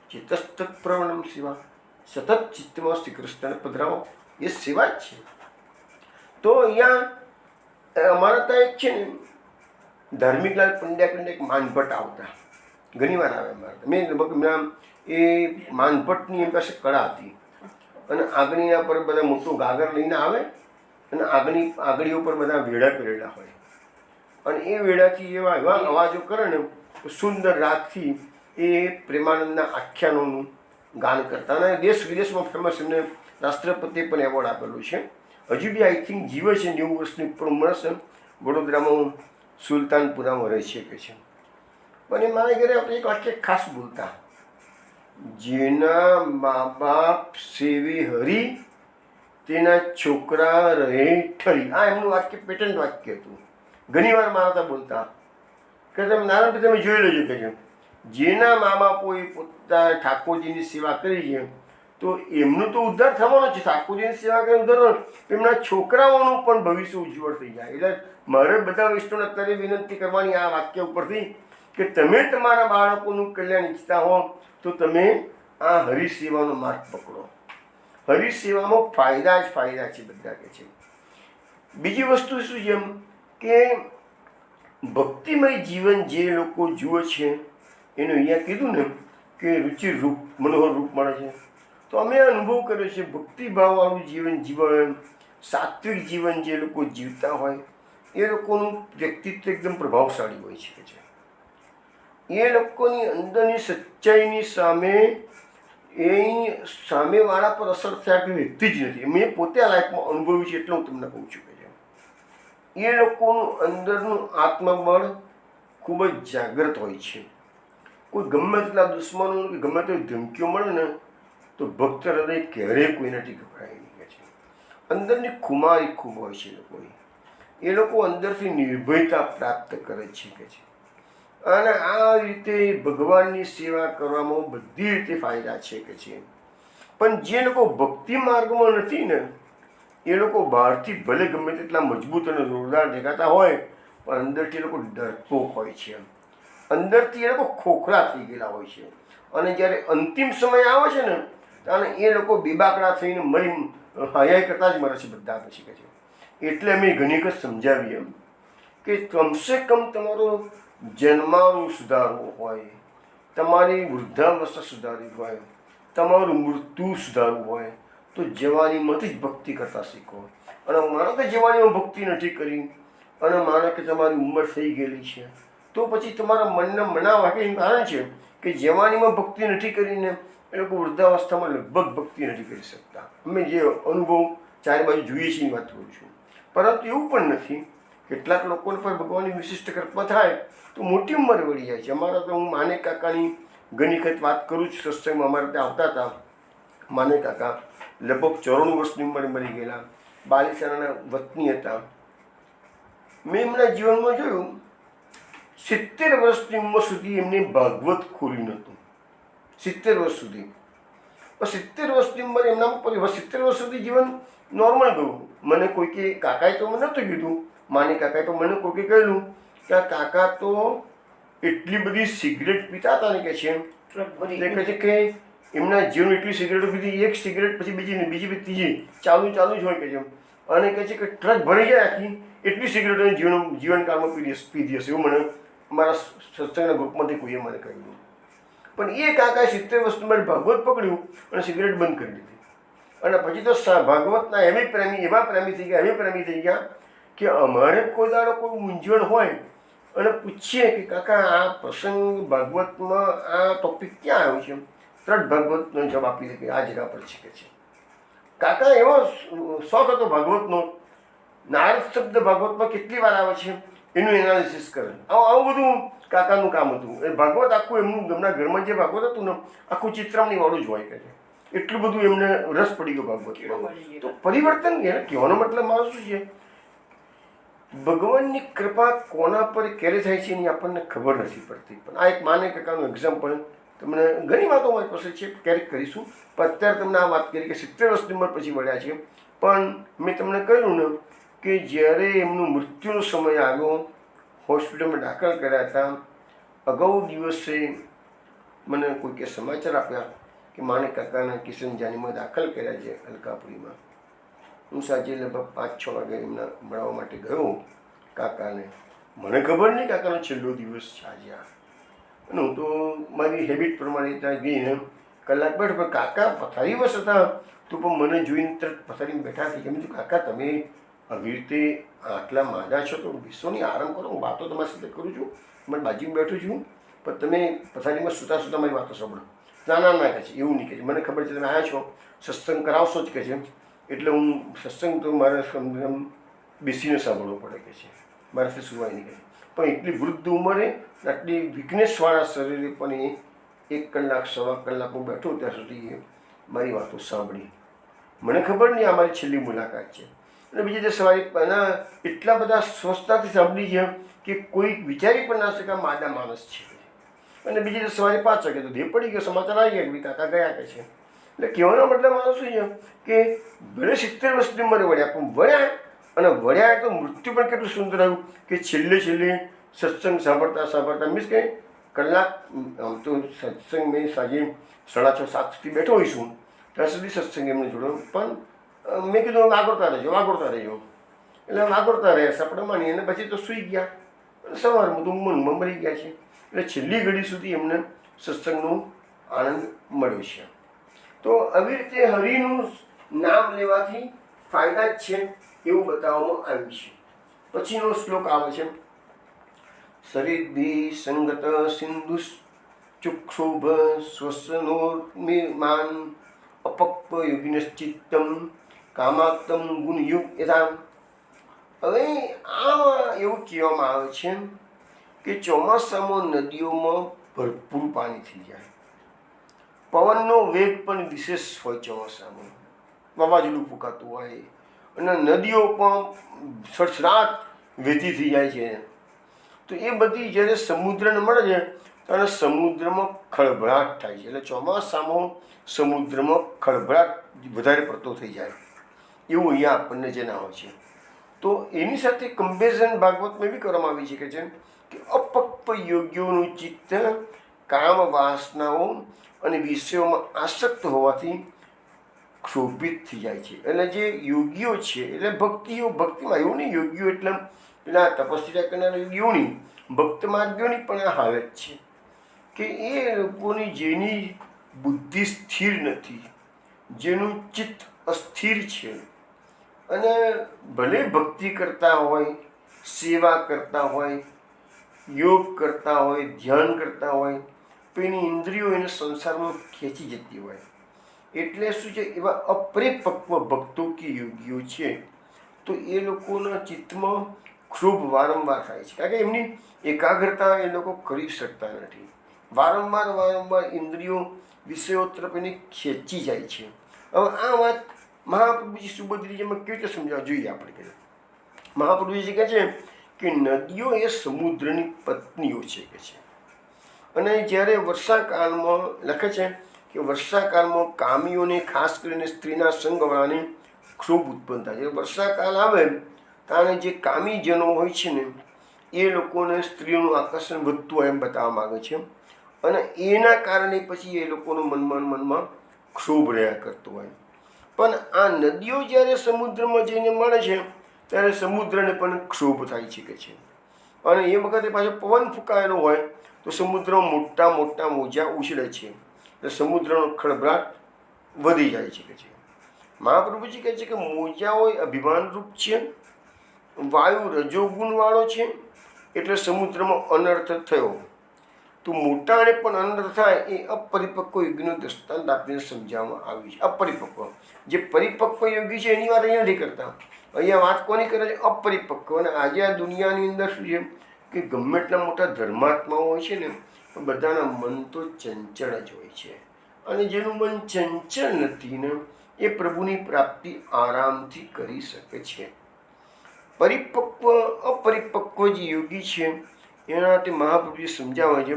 ચિત્તસ્તત પ્રવણમ સેવા, સતત ચિત્તમાં શ્રી કૃષ્ણને પધરાવો, એ સેવા જ છે. તો અહીંયા અમારા ત્યાં એક છે ને ધાર્મિકલાલ પંડ્યા એક માનભટ્ટ આવતા, ઘણી વાર આવે અમારે. મેં એ માનભટ્ટની એમ પાસે કળા હતી અને આગળીના પર બધા મોટું ગાગર લઈને આવે અને આગળીઓ પર બધા વેડા પહેરેલા હોય અને એ વેડાથી એવા અવાજો કરે ને સુંદર રાગથી એ પ્રેમાનંદના આખ્યાનોનું ગાન કરતા. અને દેશ વિદેશમાં ફેમસ, એમને રાષ્ટ્રપતિએ પણ એવોર્ડ આપેલું છે. હજુ બી આઈ થિંક જીવે છે, 90 વર્ષની ઉપર ઉંમર છે. વડોદરામાં સુલતાનપુરામાં રહી શકે છે. પણ એ મારા ઘરે આપણે એક વાક્ય ખાસ બોલતા, જેના મા બાપ સેવે હરી તેના છોકરા રહે ઠરી. આ એમનું વાક્ય પેટન્ટ વાક્ય હતું. ઘણી વાર મારા બોલતા કે તમે નારાયણ તમે જોઈ લેજો કે છે જેના મા બાપોએ પોતા ઠાકોરજીની સેવા કરી છે તો એમનું તો ઉદ્ધાર થવાનો છે. ઠાકોરજીની સેવા કરી ઉદ્ધાર, એમના છોકરાઓનું પણ ભવિષ્ય ઉજ્જવળ થઈ જાય. એટલે મારે બધા વૈષ્ણવને અત્યારે વિનંતી કરવાની આ વાક્ય ઉપરથી કે તમે તમારા બાળકોનું કલ્યાણ ઈચ્છતા હો તો તમે આ હરિસેવાનો માર્ગ પકડો. હરિસેવામાં ફાયદા જ ફાયદા છે બધા કે છે. બીજી વસ્તુ શું છે એમ કે ભક્તિમય જીવન જે લોકો જુએ છે એનું અહીંયા કીધું ને કે રુચિ રૂપ મનોહર રૂપ મળે છે. તો અમે અનુભવ કર્યો છે ભક્તિભાવવાળું જીવન જીવન, સાત્વિક જીવન જે લોકો જીવતા હોય એ લોકોનું વ્યક્તિત્વ એકદમ પ્રભાવશાળી હોય છે. એ લોકોની અંદરની સચ્ચાઈની સામે એ સામેવાળા પર અસર થયા કે વ્યક્તિ જ નથી. મેં પોતે આ લાઈફમાં અનુભવ્યું છે એટલે હું તમને કહું છું કે એ લોકોનું અંદરનું આત્મબળ ખૂબ જ જાગૃત હોય છે. કોઈ ગમે તેટલા દુશ્મનો કે ગમે તેવી ધમકીઓ મળે ને તો ભક્ત હૃદય ક્યારેય કોઈનાથી ગભરાય નહીં કે છે. અંદરની ખુમારી ખૂબ હોય છે લોકોની. એ લોકો અંદરથી નિર્ભયતા પ્રાપ્ત કરે છે કે છે. અને આ રીતે ભગવાનની સેવા કરવામાં બધી રીતે ફાયદા છે કે છે. પણ જે લોકો ભક્તિ માર્ગમાં નથી ને એ લોકો બહારથી ભલે ગમે તેટલા મજબૂત અને જોરદાર દેખાતા હોય પણ અંદરથી એ લોકો ડરપોક હોય છે. અંદરથી એ લોકો ખોખલા થઈ ગયેલા હોય છે. અને જ્યારે અંતિમ સમય આવે છે ને ત્યારે એ લોકો બેબાકડા થઈને મરી હયાઈ કરતા જ મરે છે બધા પછી કે છે. એટલે અમે ઘણી વખત સમજાવીએ એમ કે કમસે કમ તમારો જન્મારું સુધારવું હોય, તમારી વૃદ્ધાવસ્થા સુધારવી હોય, તમારું મૃત્યુ સુધારવું હોય તો જવાનીમાંથી જ ભક્તિ કરતા શીખો. અને માનો કે જવાનીમાં ભક્તિ નથી કરી અને માનો કે તમારી ઉંમર થઈ ગયેલી છે તો પછી તમારા મનને મનાવવા કે કારણ છે કે જવાનીમાં ભક્તિ નથી કરીને એ લોકો વૃદ્ધાવસ્થામાં લગભગ ભક્તિ નથી કરી શકતા. અમે જે અનુભવ ચારે બાજુ જોઈએ છીએ વાત કરું છું. પરંતુ એવું પણ નથી. કેટલાક લોકોને પણ ભગવાનની વિશિષ્ટ કૃપા થાય તો મોટી ઉંમરે વળી જાય છે. અમારા તો હું માને કાકાની ઘણી વખત વાત કરું છું સત્સંગમાં. અમારે ત્યાં આવતા હતા માને કાકા લગભગ 94 વર્ષની ઉંમરે મરી ગયેલા. બાલિસાના વતની હતા. મેં એમના જીવનમાં જોયું 70 વર્ષની ઉંમર સુધી એમને ભાગવત ખોલ્યું નહોતું. 70 વર્ષ સુધી. 70 વર્ષની ઉંમર એમનામાં 70 વર્ષ સુધી જીવન નોર્મલ ગયું. મને કોઈકે કાકાએ તો મને નહોતું કીધું, માની કાકાએ તો મને કોઈકે કહેલું કે આ કાકા તો એટલી બધી સિગરેટ પીતા હતા ને કે છે કહે છે કે એમના જીવન એટલી સિગરેટો પીધી, એક સિગરેટ પછી બીજી ને બીજી પછી ત્રીજી ચાલુ જ હોય કે છે. અને કહે છે કે ટ્રક ભરી જાય આખી એટલી સિગરેટોને જીવનકાળમાં પીધી હશે એવું મને અમારા સત્સંગના ગ્રુપમાંથી કોઈએ મને કહ્યું. પણ એ કાકાએ 70 વર્ષની ઉંમરે ભાગવત પકડ્યું અને સિગરેટ બંધ કરી દીધી. અને પછી તો ભાગવતના એવા પ્રેમી થઈ ગયા કે અમારે કોઈ દાડો કોઈ મૂંઝવણ હોય અને પૂછીએ કે કાકા આ પ્રસંગ ભાગવતમાં આ ટોપિક ક્યાં આવ્યો છે તરત ભાગવતનો જવાબ આપી દે કે આ જગા પર છે કે છે. કાકા એવો શોખ હતો ભાગવતનો. નારદ શબ્દ ભાગવતમાં કેટલી વાર આવે છે એનું એનાલિસિસ કરે. આવું બધું કાકાનું કામ હતું. એ ભાગવત આખું એમના ઘરમાં જે ભાગવત હતું ને આખું ચિત્રામણી વાળું જ હોય કે છે. એટલું બધું એમને રસ પડી ગયો ભાગવતમાં. તો પરિવર્તન કહેવાનો મતલબ મારો શું છે, ભગવાનની કૃપા કોના પર ક્યારે થાય છે એની આપણને ખબર નથી પડતી. પણ આ એક માને કાકાનું એક્ઝામ્પલ તમને ઘણી વાતો મારી પાસે છે, ક્યારેક કરીશું. પણ અત્યારે તમને આ વાત કરી કે 70 વર્ષની ઉંમર પછી મળ્યા છે. પણ મેં તમને કહ્યું ને કે જ્યારે એમનું મૃત્યુનો સમય આવ્યો, હોસ્પિટલમાં દાખલ કર્યા હતા, અગાઉ દિવસે મને કોઈકે સમાચાર આપ્યા કે માને કાકાના કિશન જાનીમાં દાખલ કર્યા છે અલકાપુરીમાં. હું સાંજે લગભગ 5-6 વાગે એમના મળવા માટે ગયો કાકાને. મને ખબર નહીં કાકાનો છેલ્લો દિવસ છે આજે આ. અને હું તો મારી હેબિટ પ્રમાણે ત્યાં ગઈને કલાક બેઠો. પણ કાકા પથારી બસ હતા તો પણ મને જોઈને તરત પથારીમાં બેઠા થઈ. એમ કીધું કાકા તમે આવી રીતે આટલા માંદા છો તો વિશ્વની આરામ કરો. હું વાતો તમારી સાથે કરું છું, મને બાજુમાં બેઠું છું, પણ તમે પથારીમાં સૂતા મારી વાતો સાંભળો. ના કહે છે એવું નહીં કહે છે. મને ખબર છે તમે આવ્યા છો સત્સંગ કરાવશો જ કહે છે. એટલે હું સત્સંગ તો મારે બેસીને સાંભળવો પડે કે છે, મારાથી સુવાય નહીં કહે. પણ એટલી વૃદ્ધ ઉંમરે આટલી વીકનેસવાળા શરીરે પણ 1 કલાક 1.25 કલાક હું બેઠો ત્યાં સુધી મારી વાતો સાંભળી. મને ખબર નહીં આ મારી છેલ્લી મુલાકાત છે. અને બીજી તે સવારે એના એટલા બધા સ્વસ્થતાથી સાંભળી છે કે કોઈ વિચારી પણ ના શકે આ માદા માણસ છે. અને બીજી તે સવારે 5 વાગે તો દેહ પડી ગયો, સમાચાર આવી ગયા કે કાકા ગયા કે છે. એટલે કહેવાનો મતલબ મારો શું છે કે ભલે 70 વર્ષની ઉંમરે વળ્યા, પણ વળ્યા અને વળ્યા તો મૃત્યુ પણ કેટલું સુંદર આવ્યું કે છેલ્લે સત્સંગ સાંભળતા મીન્સ કે કલાક, આમ તો સત્સંગ મેં સાંજે 6:30 7 સુધી બેઠો હોઈશું ત્યાં સુધી સત્સંગ એમને જોડો, પણ મેં કીધું વાગોળતા રહેજો. એટલે વાગોળતા રહ્યા સપડા માની અને પછી તો સૂઈ ગયા. અને સવારમાં તો મનમાં મરી ગયા છે. એટલે છેલ્લી ઘડી સુધી એમને સત્સંગનો આનંદ મળ્યો છે. તો આવી રીતે હરિનું નામ લેવાથી ફાયદા જ છે એવું બતાવવામાં આવ્યું છે. પછીનો શ્લોક આવે છે, સરિદ્ધિ સંગત સિંધુ ચુક્ષુભ સ્વસનોર્મિમાન અપક્વ યોગિનશ્ચિત્તમ કામાત્મ ગુણયુગ યથામ. હવે આમાં એવું કહેવામાં આવે છે કે ચોમાસામાં નદીઓમાં ભરપૂર પાણી થઈ જાય, પવનનો વેગ પણ વિશેષ હોય, ચોમાસામાં વાવાઝોડું ફૂંકાતું હોય અને નદીઓ પણ સડસડાટ વહેતી થઈ જાય છે. તો એ બધી જ્યારે સમુદ્રને મળે છે ત્યારે સમુદ્રમાં ખળભળાટ થાય છે. એટલે ચોમાસામાં સમુદ્રમાં ખળભળાટ વધારે પડતો થઈ જાય એવું અહીંયા આપણને જણાવે છે. તો એની સાથે કમ્પેરિઝન ભાગવતમાં એવી કરવામાં આવી છે કે અપક્વ યોગીઓનું ચિત્ત કામ વાસનાઓ અને વિષયોમાં આસક્ત હોવાથી ક્ષોભિત થઈ જાય છે. એટલે જે યોગીઓ છે એટલે ભક્તિમાં એવું નહીં, યોગીઓ એટલે પેલા તપસ્યા કરનારા યોગીઓ નહીં, ભક્ત માર્ગીઓની પણ આ હાલત છે કે એ લોકોની જેની બુદ્ધિ સ્થિર નથી, જેનું ચિત્ત અસ્થિર છે અને ભલે ભક્તિ કરતા હોય, સેવા કરતા હોય, યોગ કરતા હોય, ધ્યાન કરતા હોય, તો એની ઇન્દ્રિયો એને સંસારમાં ખેંચી જતી હોય. એટલે શું છે, એવા અપરિપક્વ ભક્તો કે યોગીઓ છે તો એ લોકોના ચિત્તમાં ક્ષોભ વારંવાર થાય છે, કારણ કે એમની એકાગ્રતા એ લોકો કરી શકતા નથી. વારંવાર ઇન્દ્રિયો વિષયો તરફ એને ખેંચી જાય છે. હવે આ વાત મહાપ્રભુજી સુભદ્રીજીમાં કેવી રીતે સમજાવવા જોઈએ આપણે? મહાપ્રભુજી કહે છે કે નદીઓ એ સમુદ્રની પત્નીઓ છે કે છે. અને જ્યારે વર્ષાકાળમાં લખે છે કે વર્ષાકાળમાં કામીઓને ખાસ કરીને સ્ત્રીના સંગવાળાને ક્ષોભ ઉત્પન્ન થાય છે. વર્ષાકાળ આવે ત્યારે જે કામીજનો હોય છે ને એ લોકોને સ્ત્રીઓનું આકર્ષણ વધતું હોય એમ બતાવવા માગે છે અને એના કારણે પછી એ લોકોનો મનમાં ક્ષોભ રહ્યા કરતો હોય. પણ આ નદીઓ જ્યારે સમુદ્રમાં જઈને મળે છે ત્યારે સમુદ્રને પણ ક્ષોભ થાય છે કે છે. અને એ વખતે પાછો પવન ફૂંકાયેલો હોય તો સમુદ્રમાં મોટા મોજા ઉછળે છે, એટલે સમુદ્રનો ખળભળાટ વધી જાય છે કે છે. મહાપ્રભુજી કહે છે કે મોજાઓ એ અભિમાનરૂપ છે, વાયુ રજોગુણવાળો છે, એટલે સમુદ્રમાં અનર્થ થયો. તો મોટાને પણ અનર્થ થાય એ અપરિપક્વ યોગીનું દૃષ્ટાંત આપીને સમજાવવામાં આવ્યું છે. અપરિપક્વ, જે પરિપક્વ યોગી છે એની વાત અહીંયા નથી કરતા, અહીંયા વાત કોની કરે છે? અપરિપક્વ. અને આજે આ દુનિયાની અંદર શું છે કે ગમે એટલા મોટા ધર્માત્માઓ હોય છે ને બધાના મન તો ચંચળ જ હોય છે, અને જેનું મન ચંચળ નથી ને એ પ્રભુની પ્રાપ્તિ આરામથી કરી શકે છે. અપરિપક્વ જે યોગી છે એના માટે મહાપ્રભુજી સમજાવે છે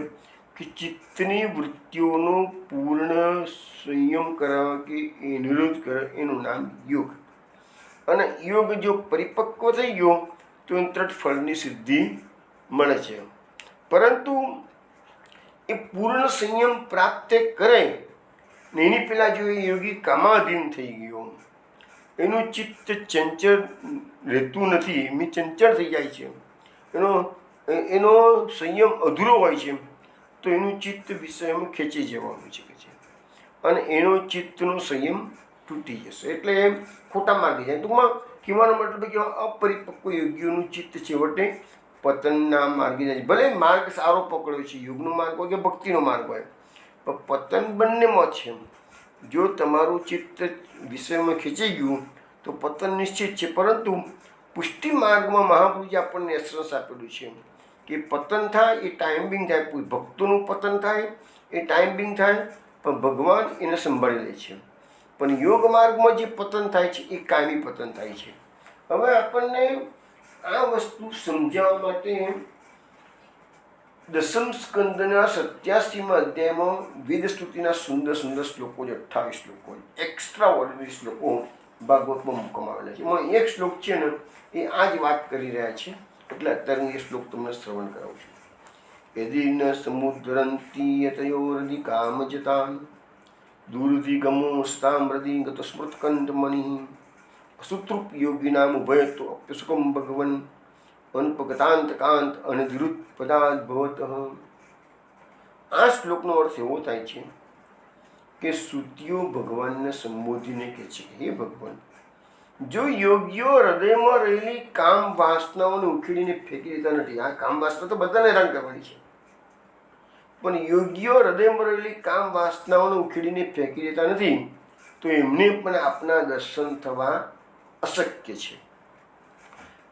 કે ચિત્તની વૃત્તિઓનો પૂર્ણ સંયમ કરાવવા કે એ નિરોધ કરે એનું નામ યોગ. અને યોગ જો પરિપક્વ થઈ ગયો તો એને તરત ફળની સિદ્ધિ મળે છે. પરંતુ એ પૂર્ણ સંયમ પ્રાપ્ત કરે ને એની પહેલાં જો એ યોગી કામાધીન થઈ ગયો, એનું ચિત્ત ચંચળ રહેતું નથી, એમની ચંચળ થઈ જાય છે, એનો સંયમ અધૂરો હોય છે, તો એનું ચિત્ત વિષયમાં ખેંચી જવાનું છે અને એનો ચિત્તનો સંયમ તૂટી જશે, એટલે એ ખોટા માર્ગે જાય. ટૂંકમાં કહેવાનો મતલબ કે અપરિપક્વ યોગીઓનું ચિત્ત છેવટે પતનના માર્ગે જાય. ભલે માર્ગ સારો પકડ્યો છે, યોગનો માર્ગ હોય કે ભક્તિનો માર્ગ હોય, પણ પતન બંનેમાં છે. જો તમારું ચિત્ત વિષયમાં ખેંચી ગયું તો પતન નિશ્ચિત છે. પરંતુ પુષ્ટિ માર્ગમાં મહાપ્રભુજી આપણને એસરસ આપેલું છે કે પતન થાય એ ટાઈમ બિંગ થાય, કોઈ ભક્તોનું પતન થાય એ ટાઈમ બિંગ થાય, પણ ભગવાન એને સંભાળી લે છે. પણ યોગ માર્ગમાં જે પતન થાય છે એ કાયમી પતન થાય છે. હવે આપણને આ વસ્તુ સમજાવવા માટે 10મ સ્કંદના 87મા અધ્યાયમાં વેદસ્તુતિના સુંદર સુંદર શ્લોકો છે, 28 શ્લોકો, એક્સ્ટ્રા ઓર્ડિનરી શ્લોકો ભાગવતમાં મૂકવામાં આવેલા છે. એમાં એક શ્લોક છે ને એ આ જ વાત કરી રહ્યા છે, એટલે અત્યારે એ શ્લોક તમને શ્રવણ કરાવું છું. યદિ ન સમુદ્રંતી યતયોરધિ કામજતાન દૂરધિ ગમો સ્તામ્રધિ ગત સ્મૃતકંઠમણિ અસુતૃપ યોગિનામ ઉભયતો અપ્યસુકમ ભગવન અનપગતાંતકાંત અનધિરુત પદાદ્ભવત. આ શ્લોકનો અર્થ એવો થાય છે કે શ્રુતિઓ ભગવાનને સંબોધીને કહે છે, હે ભગવાન, જો યોગીઓ હૃદયમાં રહેલી કામ વાસનાઓને ઉખેડીને ફેંકી દેતા નથી. આ કામ વાસના તો બધાને હેરાન કરવાની છે, પણ યોગીઓ હૃદયમાં રહેલી કામ વાસનાઓને ઉખેડીને ફેંકી દેતા નથી, તો એમને પણ આપના દર્શન થવા અશક્ય છે.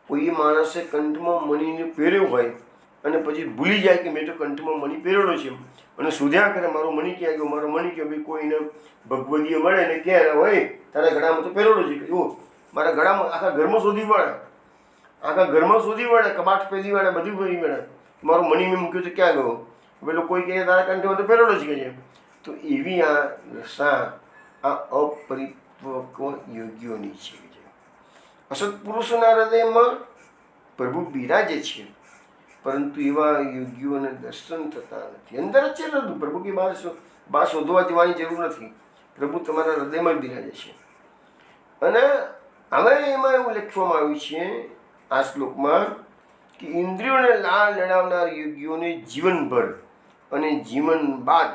કોઈ માણસે કંઠમાં મણીને પહેર્યો હોય અને પછી ભૂલી જાય કે મેં તો કંઠમાં મણી પહેરેલો છે અને શોધ્યા કરે મારો મણી ક્યાં ગયો, મારો મણી ક્યાં, ભાઈ કોઈને ભગવદીએ મળે ને ક્યાં હોય તારા ગળામાં તો પહેરેલો છે, જો મારા ગળામાં, આખા ઘરમાં શોધી વળે, આખા ઘરમાં શોધી વળે, કબાટ પહેરી વળે, બધું પહેરી વળે, મારો મણી મેં મૂક્યો તો ક્યાં ગયો, પેલો કોઈ કહે તારા કંઠમાં તો પહેરેલો છે કે છે. તો એવી આ રસા આ અપરિપક્વ યોગીઓની છે. અસત્પુરુષોના હૃદયમાં પ્રભુ બિરાજે છે, પરંતુ એવા યોગીઓને દર્શન થતા નથી. અંદર જ છે બધું, પ્રભુ કે બહાર શોધવા જવાની જરૂર નથી, પ્રભુ તમારા હૃદયમાં બિરાજે છે. અને હવે એમાં એવું લખવામાં આવ્યું છે આ શ્લોકમાં કે ઇન્દ્રિયોને લાળ લડાવનાર યોગીઓને જીવનભર અને જીવન બાદ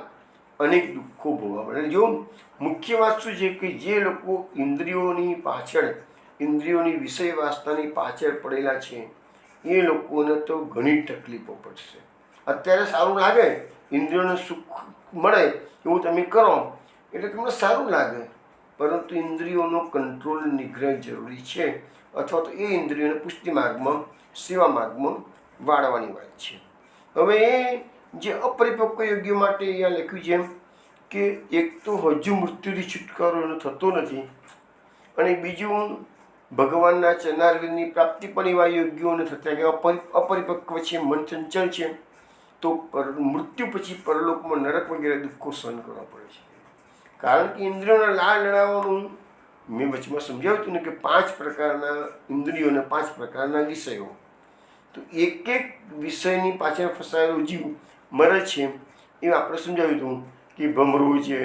અનેક દુઃખો ભોગવવા પડે. જો મુખ્ય વાત શું છે કે જે લોકો ઇન્દ્રિયોની પાછળ, ઇન્દ્રિયોની વિષય વાસનાની પાછળ પડેલા છે એ લોકોને તો ઘણી તકલીફો પડશે. અત્યારે સારું લાગે, ઇન્દ્રિયોને સુખ મળે એવું તમે કરો એટલે તમને સારું લાગે, પરંતુ ઇન્દ્રિયોનો કંટ્રોલ, નિગ્રહ જરૂરી છે, અથવા તો એ ઇન્દ્રિયોને પુષ્ટિ માર્ગમાં, સેવા માર્ગમાં વાળવાની વાત છે. હવે એ જે અપરિપક્વ યોગીઓ માટે અહીંયા લખ્યું છે કે એક તો હજુ મૃત્યુથી છુટકારો એનો થતો નથી, અને બીજું ભગવાનના ચરણારવિંદની પ્રાપ્તિ પણ એવા યોગીઓને થતા કે અપરિપક્વ છે, મન ચંચળ છે, તો મૃત્યુ પછી પરલોકમાં નરક વગેરે દુઃખો સહન કરવા પડે છે. કારણ કે ઇન્દ્રિયોના લાળ લડાવવાનું મેં વચમાં સમજાવ્યું હતું ને કે 5 પ્રકારના ઇન્દ્રિયોને 5 પ્રકારના વિષયો, તો એક એક વિષયની પાછળ ફસાયેલો જીવ મરે છે. એ આપણે સમજાવ્યું હતું કે ભમરું છે,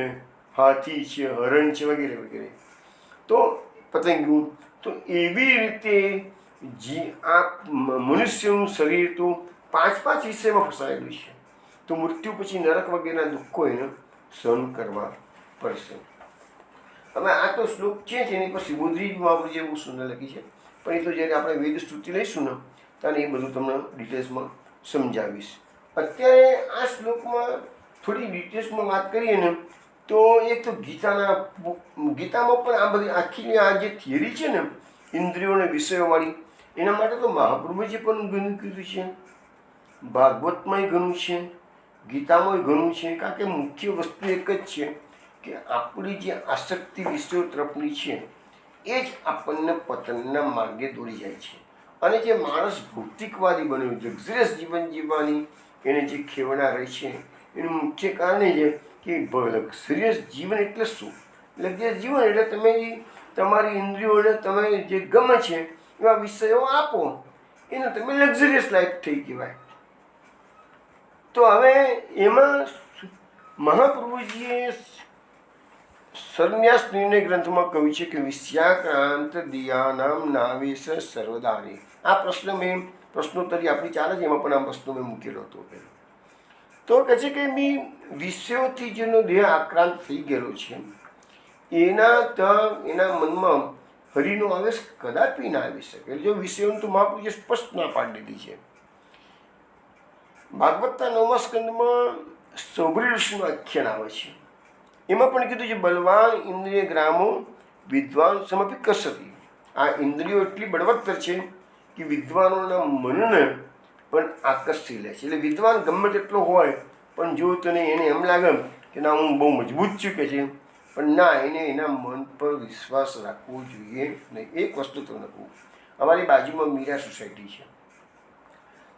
હાથી છે, હરણ છે, વગેરે વગેરે, તો પતંગિયું. તો એવી રીતે આ મનુષ્યનું શરીર તો 5 વિષયમાં ફસાયેલું છે, તો મૃત્યુ પછી નરક વગેરેના દુઃખો એને સહન કરવા પડશે. હવે આ તો શ્લોક છે એની પર શ્રીબુદ્રી મહાપુરુષે બહુ સુંદર લખી છે, પણ એ તો જ્યારે આપણે વેદ સ્તુતિ લઈશું ને ત્યારે એ બધું તમને ડિટેલ્સમાં સમજાવીશ. અત્યારે આ શ્લોકમાં થોડી ડિટેલ્સમાં વાત કરીએ ને તો એક તો ગીતામાં પણ આ બધી આખી આ જે થિયરી છે ને ઇન્દ્રિયોને વિષયોવાળી, એના માટે તો મહાપ્રભુજી પણ ઘણું કીધું છે, ભાગવતમાંય ઘણું છે, ગીતામાંય ઘણું છે. કારણ કે મુખ્ય વસ્તુ એક જ છે કે આપણી જે આસક્તિ વિષયો તરફની છે એ જ આપણને પતનના માર્ગે દોરી જાય છે. અને જે માણસ ભૌતિકવાદી બન્યો, લક્ઝરિયસ જીવન જીવવાની એને જે ખેવના રહી છે, એનું મુખ્ય કારણ એ છે કે લક્ઝરિયસ જીવન એટલે શું? લક્ઝરિયસ જીવન એટલે તમે તમારી ઇન્દ્રિયોને તમે જે ગમે છે એવા વિષયો આપો, એને તમે લક્ઝરિયસ લાઈફ થઈ કહેવાય. તો હવે એમાં મહાપ્રભુજીએ સંન્યાસ નિર્ણય ગ્રંથમાં કહ્યું છે કે વિષયાક્રાંત દિયાનામ નાવેશ સર્વદારે. આ પ્રશ્નોત્તરી આપણી ચાલે છે, એમાં પણ આ પ્રશ્નો મેં મૂકેલો હતો. તો કહે છે કે વિષયોથી જેનો દેહ આક્રાંત થઈ ગયેલો છે એના મનમાં હરિનો આવેશ કદાપી ના આવી શકે. જો વિષયોનું તો મહાપુરુષે સ્પષ્ટ ના પાડી દીધી છે. ભાગવતના 9મા સ્કંદમાં સૌભરી ઋષિનું આખ્યાન આવે છે, એમાં પણ કીધું છે બલવાન ઇન્દ્રિય ગ્રામો વિદ્વાન સમપી કસતી. આ ઇન્દ્રિયો એટલી બળવત્તર છે કે વિદ્વાનોના મનને પણ આકર્ષી લે છે. એટલે વિદ્વાન ગમે તેટલો હોય પણ જો તને એને એમ લાગે કે ના હું બહુ મજબૂત છું કે છે, પણ ના, એને એના મન પર વિશ્વાસ રાખવો જોઈએ નહીં. એક વસ્તુ તમને કહું, અમારી બાજુમાં મીરા સોસાયટી છે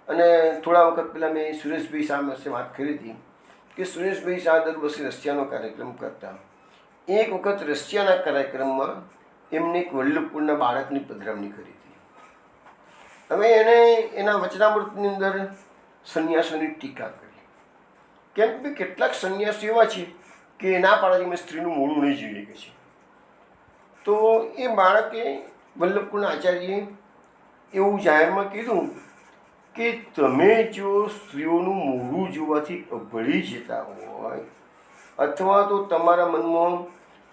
અને થોડા વખત પહેલાં મેં સુરેશભાઈ શાહ વિશે વાત કરી હતી કે સુરેશભાઈ શાહ દર વર્ષે રશિયાનો કાર્યક્રમ કરતા. એક વખત રશિયાના કાર્યક્રમમાં એમને એક વલ્લભપુરના બાળકની પધરામણી કરી હતી. હવે એને એના વચનામૃતની અંદર સંન્યાસોની ટીકા કરી. કેમ કે કેટલાક સંન્યાસી એવા છે કે ના પાડે છે મેં સ્ત્રીનું મોડું નહીં જોઈએ કે છે. તો એ બાળકે વલ્લભપુરના આચાર્યએ એવું જાહેરમાં કીધું કે તમે જો સ્ત્રીઓનું મોઢું જોવાથી અભળી જતા હોય અથવા તો તમારા મનમાં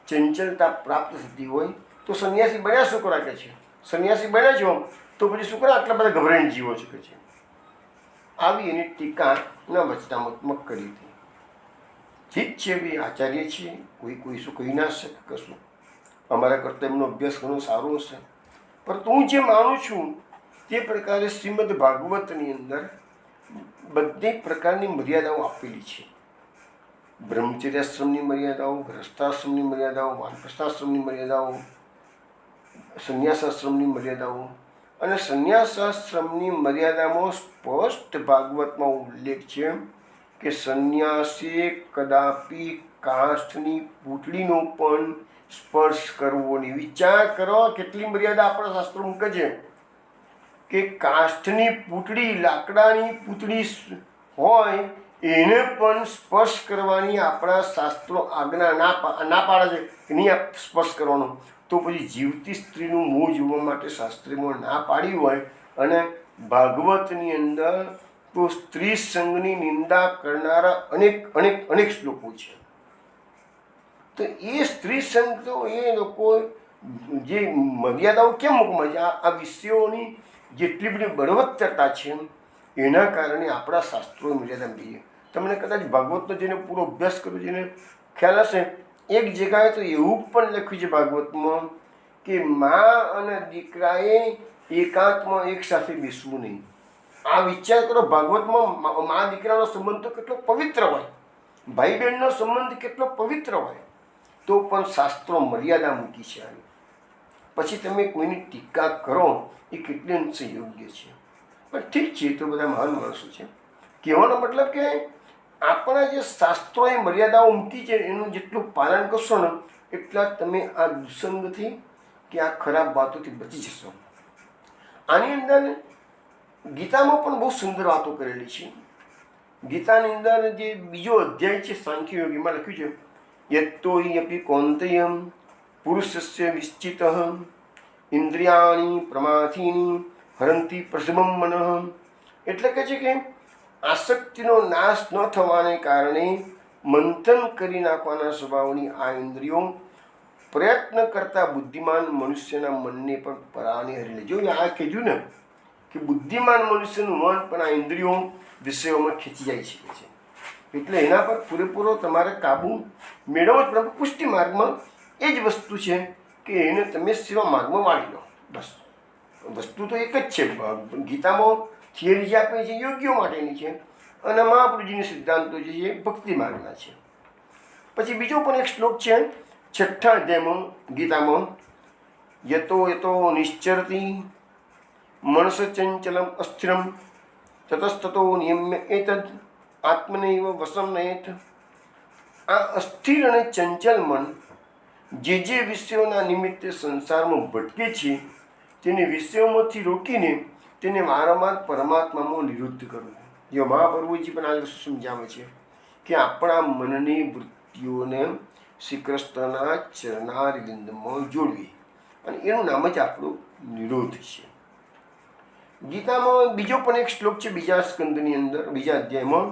ચંચલતા પ્રાપ્ત થતી હોય તો સંન્યાસી બન્યા શું કરા કે છે? સંન્યાસી બન્યા છો તો પછી શું કરે આટલા બધા ગભરાઈને જીવો છો કે છે? આવી એની ટીકાના વચનામૃતમાં કરી હતી. ઠીક છે, ભાઈ આચાર્ય છે, કોઈ શું કહી ના શકે કશું. અમારા કરતાં એમનો અભ્યાસ ઘણો સારો હશે, પરંતુ હું જે માનું છું તે પ્રકારે શ્રીમદ ભાગવતની અંદર બધી પ્રકારની મર્યાદાઓ આપેલી છે. બ્રહ્મચર્યાશ્રમની મર્યાદાઓ, ગ્રસ્તાશ્રમની મર્યાદાઓ, વાનપ્રસ્થાશ્રમની મર્યાદાઓ, સંન્યાસાશ્રમની મર્યાદાઓ. અને સંન્યાસાશ્રમની મર્યાદામાં સ્પષ્ટ ભાગવતમાં ઉલ્લેખ છે કે સંન્યાસીએ કદાપી કાષ્ઠની પૂંછડીનો પણ સ્પર્શ કરવો નહીં. વિચાર કરો કેટલી મર્યાદા આપણા શાસ્ત્રો મૂકે છે કે કાષ્ઠની પૂંછડી, લાકડાની પૂંછડી હોય એને પણ સ્પર્શ કરવાની આપણા શાસ્ત્રો આજ્ઞા ના પાડે છે કે નહીં સ્પર્શ કરવાનો. તો પછી જીવતી સ્ત્રીનું મોં જોવા માટે શાસ્ત્રીમાં ના પાડી હોય અને ભાગવતની અંદર તો સ્ત્રી સંઘની નિંદા કરનારા અનેક શ્લોકો છે. તો એ સ્ત્રી સંઘ તો એ લોકો જે મર્યાદાઓ કેમ મૂકવામાં છે? આ વિષયોની જેટલી બધી બળવત્તરતા છે એના કારણે આપણા શાસ્ત્રોએ મર્યાદા મૂકી છે. તમને કદાચ ભાગવતનો જેને પૂરો અભ્યાસ કર્યો જેને ખ્યાલ હશે, એક જગ્યાએ તો એવું પણ લખ્યું છે ભાગવતમાં કે મા અને દીકરાએ એકાંતમાં એક સાથે બેસવું નહીં. આ વિચાર કરો, ભાગવતમાં મા દીકરાનો સંબંધ તો કેટલો પવિત્ર હોય, ભાઈ બહેનનો સંબંધ કેટલો પવિત્ર હોય, તો પણ શાસ્ત્રો મર્યાદા મૂકી છે. પછી તમે કોઈની ટીકા કરો એ કેટલી અંશે યોગ્ય છે? પણ ઠીક છે, તો બધા મહાન માણસો છે. કહેવાનો મતલબ કે આપણા જે શાસ્ત્રોએ મર્યાદાઓ મૂકી છે એનું જેટલું પાલન કરશો ને એટલા તમે આ દુસંગથી કે આ ખરાબ વાતોથી બચી જશો. આની અંદર ગીતામાં પણ બહુ સુંદર વાતો કરેલી છે. ગીતાની અંદર જે બીજો અધ્યાય છે સાંખ્ય યોગીમાં લખ્યું છે યત્તો યપી કૌંતેયમ પુરુષસ્ય વિશ્ચિત ઇન્દ્રિયાણી પ્રમાથીની હરંતી પ્રસમમ મનઃ. એટલે કે છે કે આસક્તિનો નાશ ન થવાને કારણે મંથન કરી નાખવાના સ્વભાવની આ ઇન્દ્રિયો પ્રયત્ન કરતા બુદ્ધિમાન મનુષ્યના મનને પણ પરાને હરી લે. જો આ કીધું ને કે બુદ્ધિમાન મનુષ્યનું મન પણ આ ઇન્દ્રિયો વિષયોમાં ખેંચી જાય છે. એટલે એના પર પૂરેપૂરો તમારે કાબુ મેળવવો જ પડે. પુષ્ટિ માર્ગમાં એ જ વસ્તુ છે કે એને તમે સેવા માર્ગમાં વાળી લો. બસ વસ્તુ તો એક જ છે. ગીતામાં થિયરી જે આપે છે યોગ્યો માટેની છે અને મહાપ્રભુજીના સિદ્ધાંતો જે છે ભક્તિ માર્ગના છે. પછી બીજો પણ એક શ્લોક છે 6ઠા અધ્યાયમાં ગીતામાં યતો યતો નિશ્ચરતી મનસ ચંચલમ અસ્થિરમ તતસ્તતો નિયમ્ય એતદ આત્મનૈવ વસમ નયેત. આ અસ્થિર અને ચંચલ મન જે વિષયોના નિમિત્તે સંસારમાં ભટકે છે તેને વિષયોમાંથી રોકીને તેને વારંવાર પરમાત્મામાં નિરુદ્ધ કરવું. જો મહાપ્રભુજી પણ આ વસ્તુ સમજાવે છે કે આપણા મનની વૃત્તિઓને શ્રી કૃષ્ણના ચરણારવિંદમાં જોડવી અને એનું નામ જ આપણું નિરોધ છે. ગીતામાં બીજો પણ એક શ્લોક છે બીજા સ્કંદની અંદર બીજા અધ્યાયમાં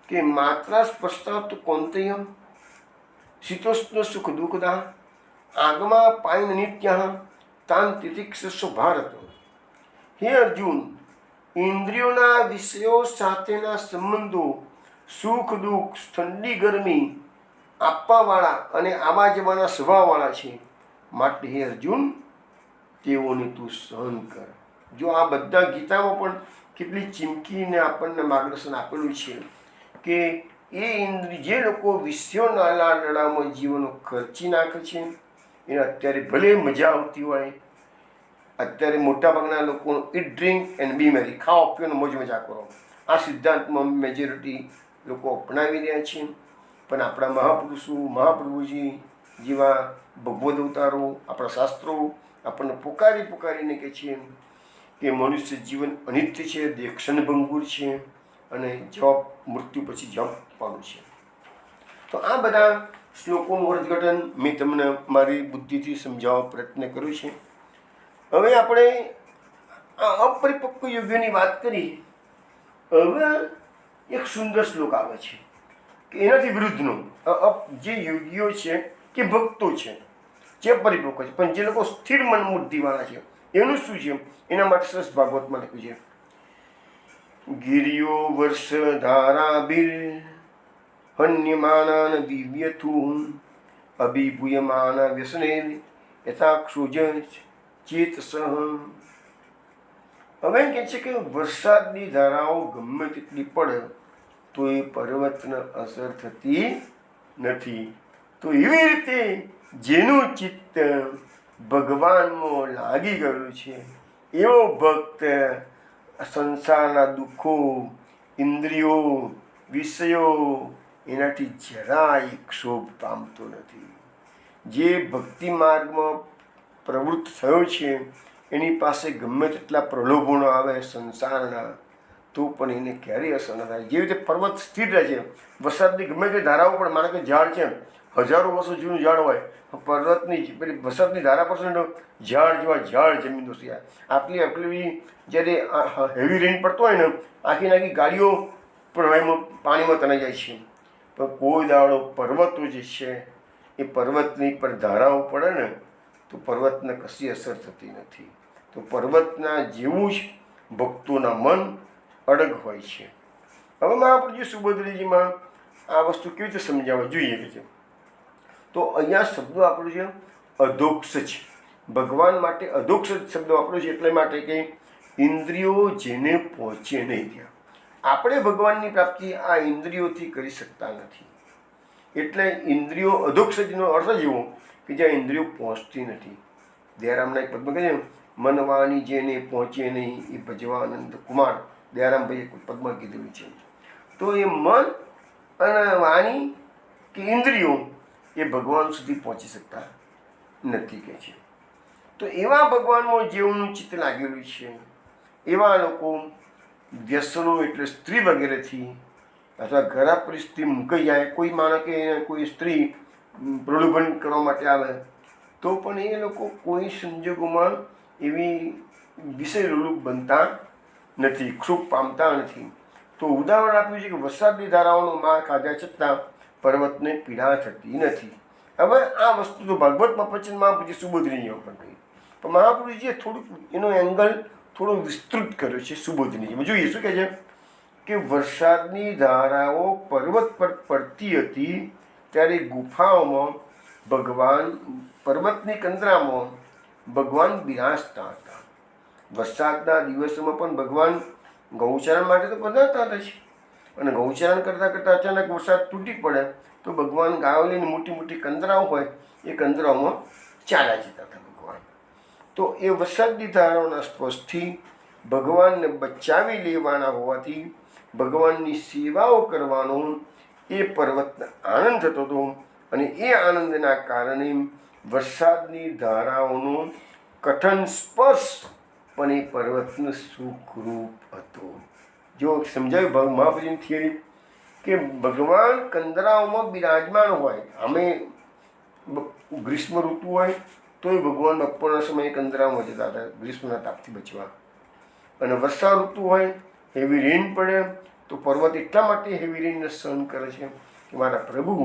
કે માત્રા સ્પર્શતા તો કૌંતેય શીતોષ્ણ સુખ દુઃખદા આગમા પાયન નિત્ય તાન તિતિક્ષસ્વ ભારત. હે અર્જુન, ઇન્દ્રિયોના વિષયો સાથેના સંબંધો સુખ દુઃખ ઠંડી ગરમી આપવાવાળા અને આવા જવાના સ્વભાવવાળા છે. માટે હે અર્જુન તેઓને તું સહન કર. જો આ બધા ગીતામાં પણ કેટલી ચીમકીને આપણને માર્ગદર્શન આપેલું છે કે એ ઇન્દ્રિય જે લોકો વિષયોના લાડડામાં જીવનો ખર્ચી નાખે છે એને અત્યારે ભલે મજા આવતી હોય, અત્યારે મોટાભાગના લોકો ઇટ ડ્રિંક એન્ડ બી મેરી, ખાઓ પીઓને મોજ મજા કરો, આ સિદ્ધાંતમાં મેજોરિટી લોકો અપનાવી રહ્યા છે. પણ આપણા મહાપુરુષો, મહાપ્રભુજી જેવા ભગવદ અવતારો, આપણા શાસ્ત્રો આપણને પુકારીને કહે છે કે મનુષ્ય જીવન અનિત્ય છે, દેક્ષણ ભંગુર છે અને જવાબ મૃત્યુ પછી જવાબ પાડું છે. તો આ બધા શ્લોકોનું અર્થઘટન મેં તમને મારી બુદ્ધિથી સમજાવવા પ્રયત્ન કર્યો છે. હવે આપણે આ અપરિપક્વ યોગીઓની વાત કરી. હવે એક સુંદર શ્લોક આવે છે કે એનાથી વિરુદ્ધનો જે યોગીઓ છે કે ભક્તો છે જે પરિપક્વ છે, પણ જે લોકો સ્થિર મન બુદ્ધિવાળા છે એનું શું છે, એના માટે સરસ ભાગવતમાં લખ્યું છે. ગિરિયો વર્ષ ધારાબિર હન્યમાનાન દિવ્યથું અભિભૂયમાન વ્યસને યથાક્ષુજ ચેતસઃ. હવે કહે છે કે વરસાદની ધારાઓ ગમે તેટલી પડે તો એ પર્વતને અસર થતી નથી. તો એવી રીતે જેનું ચિત્ત ભગવાનમાં લાગી ગયું છે એવો ભક્ત સંસારના દુઃખો, ઇન્દ્રિયો, વિષયો એનાથી જરાય ક્ષોભ પામતો નથી. જે ભક્તિ માર્ગમાં પ્રવૃત્ત થયો છે એની પાસે ગમે તેટલા પ્રલોભનો આવે સંસારના, તો પણ એને ક્યારેય અસર ન થાય. જેવી રીતે પર્વત સ્થિર રહે છે, વરસાદની ગમે તે ધારાઓ પણ, માનો કે ઝાડ છે, હજારો વર્ષો જૂનું ઝાડ હોય, પર્વતની પેલી વરસાદની ધારા પર ઝાડ જેવા ઝાડ જમીન દોષી આટલી જ્યારે હેવી રેન પડતો હોય ને, આખી ગાડીઓ પ્રવાહીમાં પાણીમાં તણાઈ જાય છે. પણ કોઈ દાડો પર્વતો જે છે એ પર્વતની પર ધારાઓ પડે ને તો પર્વતને કશી અસર થતી નથી. તો પર્વતના જેવું જ ભક્તોના મન અડગ હોય છે. હવે મહાપ્રભુજી સુભદ્રીજીમાં આ વસ્તુ કેવી રીતે સમજાવવા જોઈએ કે છે, તો અહીંયા શબ્દો આપણો છે અધોક્ષ છે. ભગવાન માટે અધોક્ષ શબ્દ વાપર્યો છે એટલા માટે કે ઇન્દ્રિયો જેને પહોંચે નહીં ત્યાં. આપણે ભગવાનની પ્રાપ્તિ આ ઇન્દ્રિયોથી કરી શકતા નથી. એટલે ઇન્દ્રિયો અધોક્ષજનો અર્થ જ એવો કે જ્યાં ઇન્દ્રિયો પહોંચતી નથી. દયારામના એક પદ્મ કહે છે, મનવાની જેને પહોંચે નહીં એ ભજવા આનંદ કુમાર. દયારામભાઈએ પદ્મ કીધેલું છે. તો એ મન અને વાણી કે ઇન્દ્રિયો એ ભગવાન સુધી પહોંચી શકતા નથી કે છે. તો એવા ભગવાનમાં જેઓનું ચિત્ત લાગેલું છે એવા લોકો વ્યસનો એટલે સ્ત્રી વગેરેથી અથવા ઘરા પરિસ્થિતિ મૂકાઈ જાય, કોઈ માનો કે કોઈ સ્ત્રી પ્રલોભન કરવા માટે આવે તો પણ એ લોકો કોઈ સંજોગોમાં એવી વિષય લોલુપ બનતા નથી, ક્ષુભ પામતા નથી. તો ઉદાહરણ આપ્યું છે કે વરસાદની ધારાઓનો માર ખાધા છતાં પર્વતને પીડા થતી નથી. હવે આ વસ્તુ તો ભાગવતમાં પછી મહાપુરુષે સુબોધની પણ કહી, પણ મહાપુરુષજીએ થોડુંક એનો એંગલ થોડો વિસ્તૃત કર્યો છે. સુબોધની જોઈએ શું કહે છે કે વરસાદની ધારાઓ પર્વત પર પડતી હતી ત્યારે ગુફાઓમાં ભગવાન, પર્વતની કંદરામાં ભગવાન બિરાજતા હતા. વરસાદના દિવસોમાં પણ ભગવાન ગૌચરણ માટે તો પધારતા હતા છે, અને ગૌચરણ કરતાં કરતાં અચાનક વરસાદ તૂટી પડે તો ભગવાન ગાયોની મોટી મોટી કંદરાઓ હોય એ કંદરાઓમાં ચાલ્યા જતા હતા ભગવાન. તો એ વરસાદની ધારાઓના સ્પર્શથી ભગવાનને બચાવી લેવાના હોવાથી ભગવાનની સેવાઓ કરવાનો એ પર્વતને આનંદ થતો હતો, અને એ આનંદના કારણે વરસાદની ધારાઓનો કઠન સ્પર્શ પણ એ પર્વતનું સુખરૂપ હતો. જો સમજાયું મહાપુરુષની થિયરી કે ભગવાન કંદરાઓમાં બિરાજમાન હોય, અમે ગ્રીષ્મ ઋતુ હોય તોય ભગવાન બપોરના સમયે કંદરાઓમાં જતા હતા ગ્રીષ્મના તાપથી બચવા, અને વર્ષા ઋતુ હોય, હેવી રેન પડે તો પર્વત એટલા માટે હેવી રેનને સહન કરે છે કે મારા પ્રભુ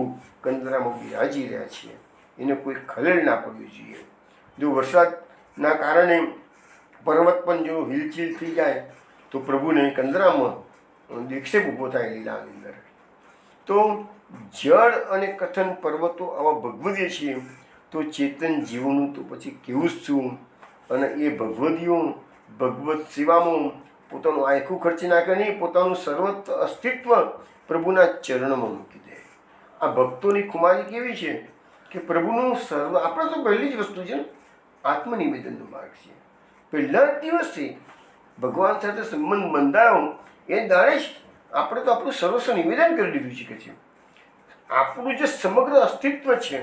કંદરામાં બિરાજી રહ્યા છે, એને કોઈ ખલેલ ના પડવું જોઈએ. જો વરસાદના કારણે પર્વત પણ જો હિલચિલ થઈ જાય તો પ્રભુને કંદરામાં વિક્ષેપ ઊભો થાય લીલાની અંદર. તો જળ અને કથન પર્વતો આવા ભગવદીય છીએ તો ચેતન જીવોનું તો પછી કેવું જ છું. અને એ ભગવદીઓ ભગવત સેવામાં પોતાનું આખું ખર્ચી નાખે નહીં, પોતાનું સર્વત્ર અસ્તિત્વ પ્રભુના ચરણમાં મૂકી દે. આ ભક્તોની ખુમારી કેવી છે કે પ્રભુનું સર્વ, આપણે તો પહેલી જ વસ્તુ છે ને આત્મનિવેદનનો માર્ગ છે. પહેલા જ દિવસથી ભગવાન સાથે સંબંધ બંધાયો એ દાડે જ આપણે તો આપણું સર્વસ્વ નિવેદન કરી દીધું છે કે છે આપણું જે સમગ્ર અસ્તિત્વ છે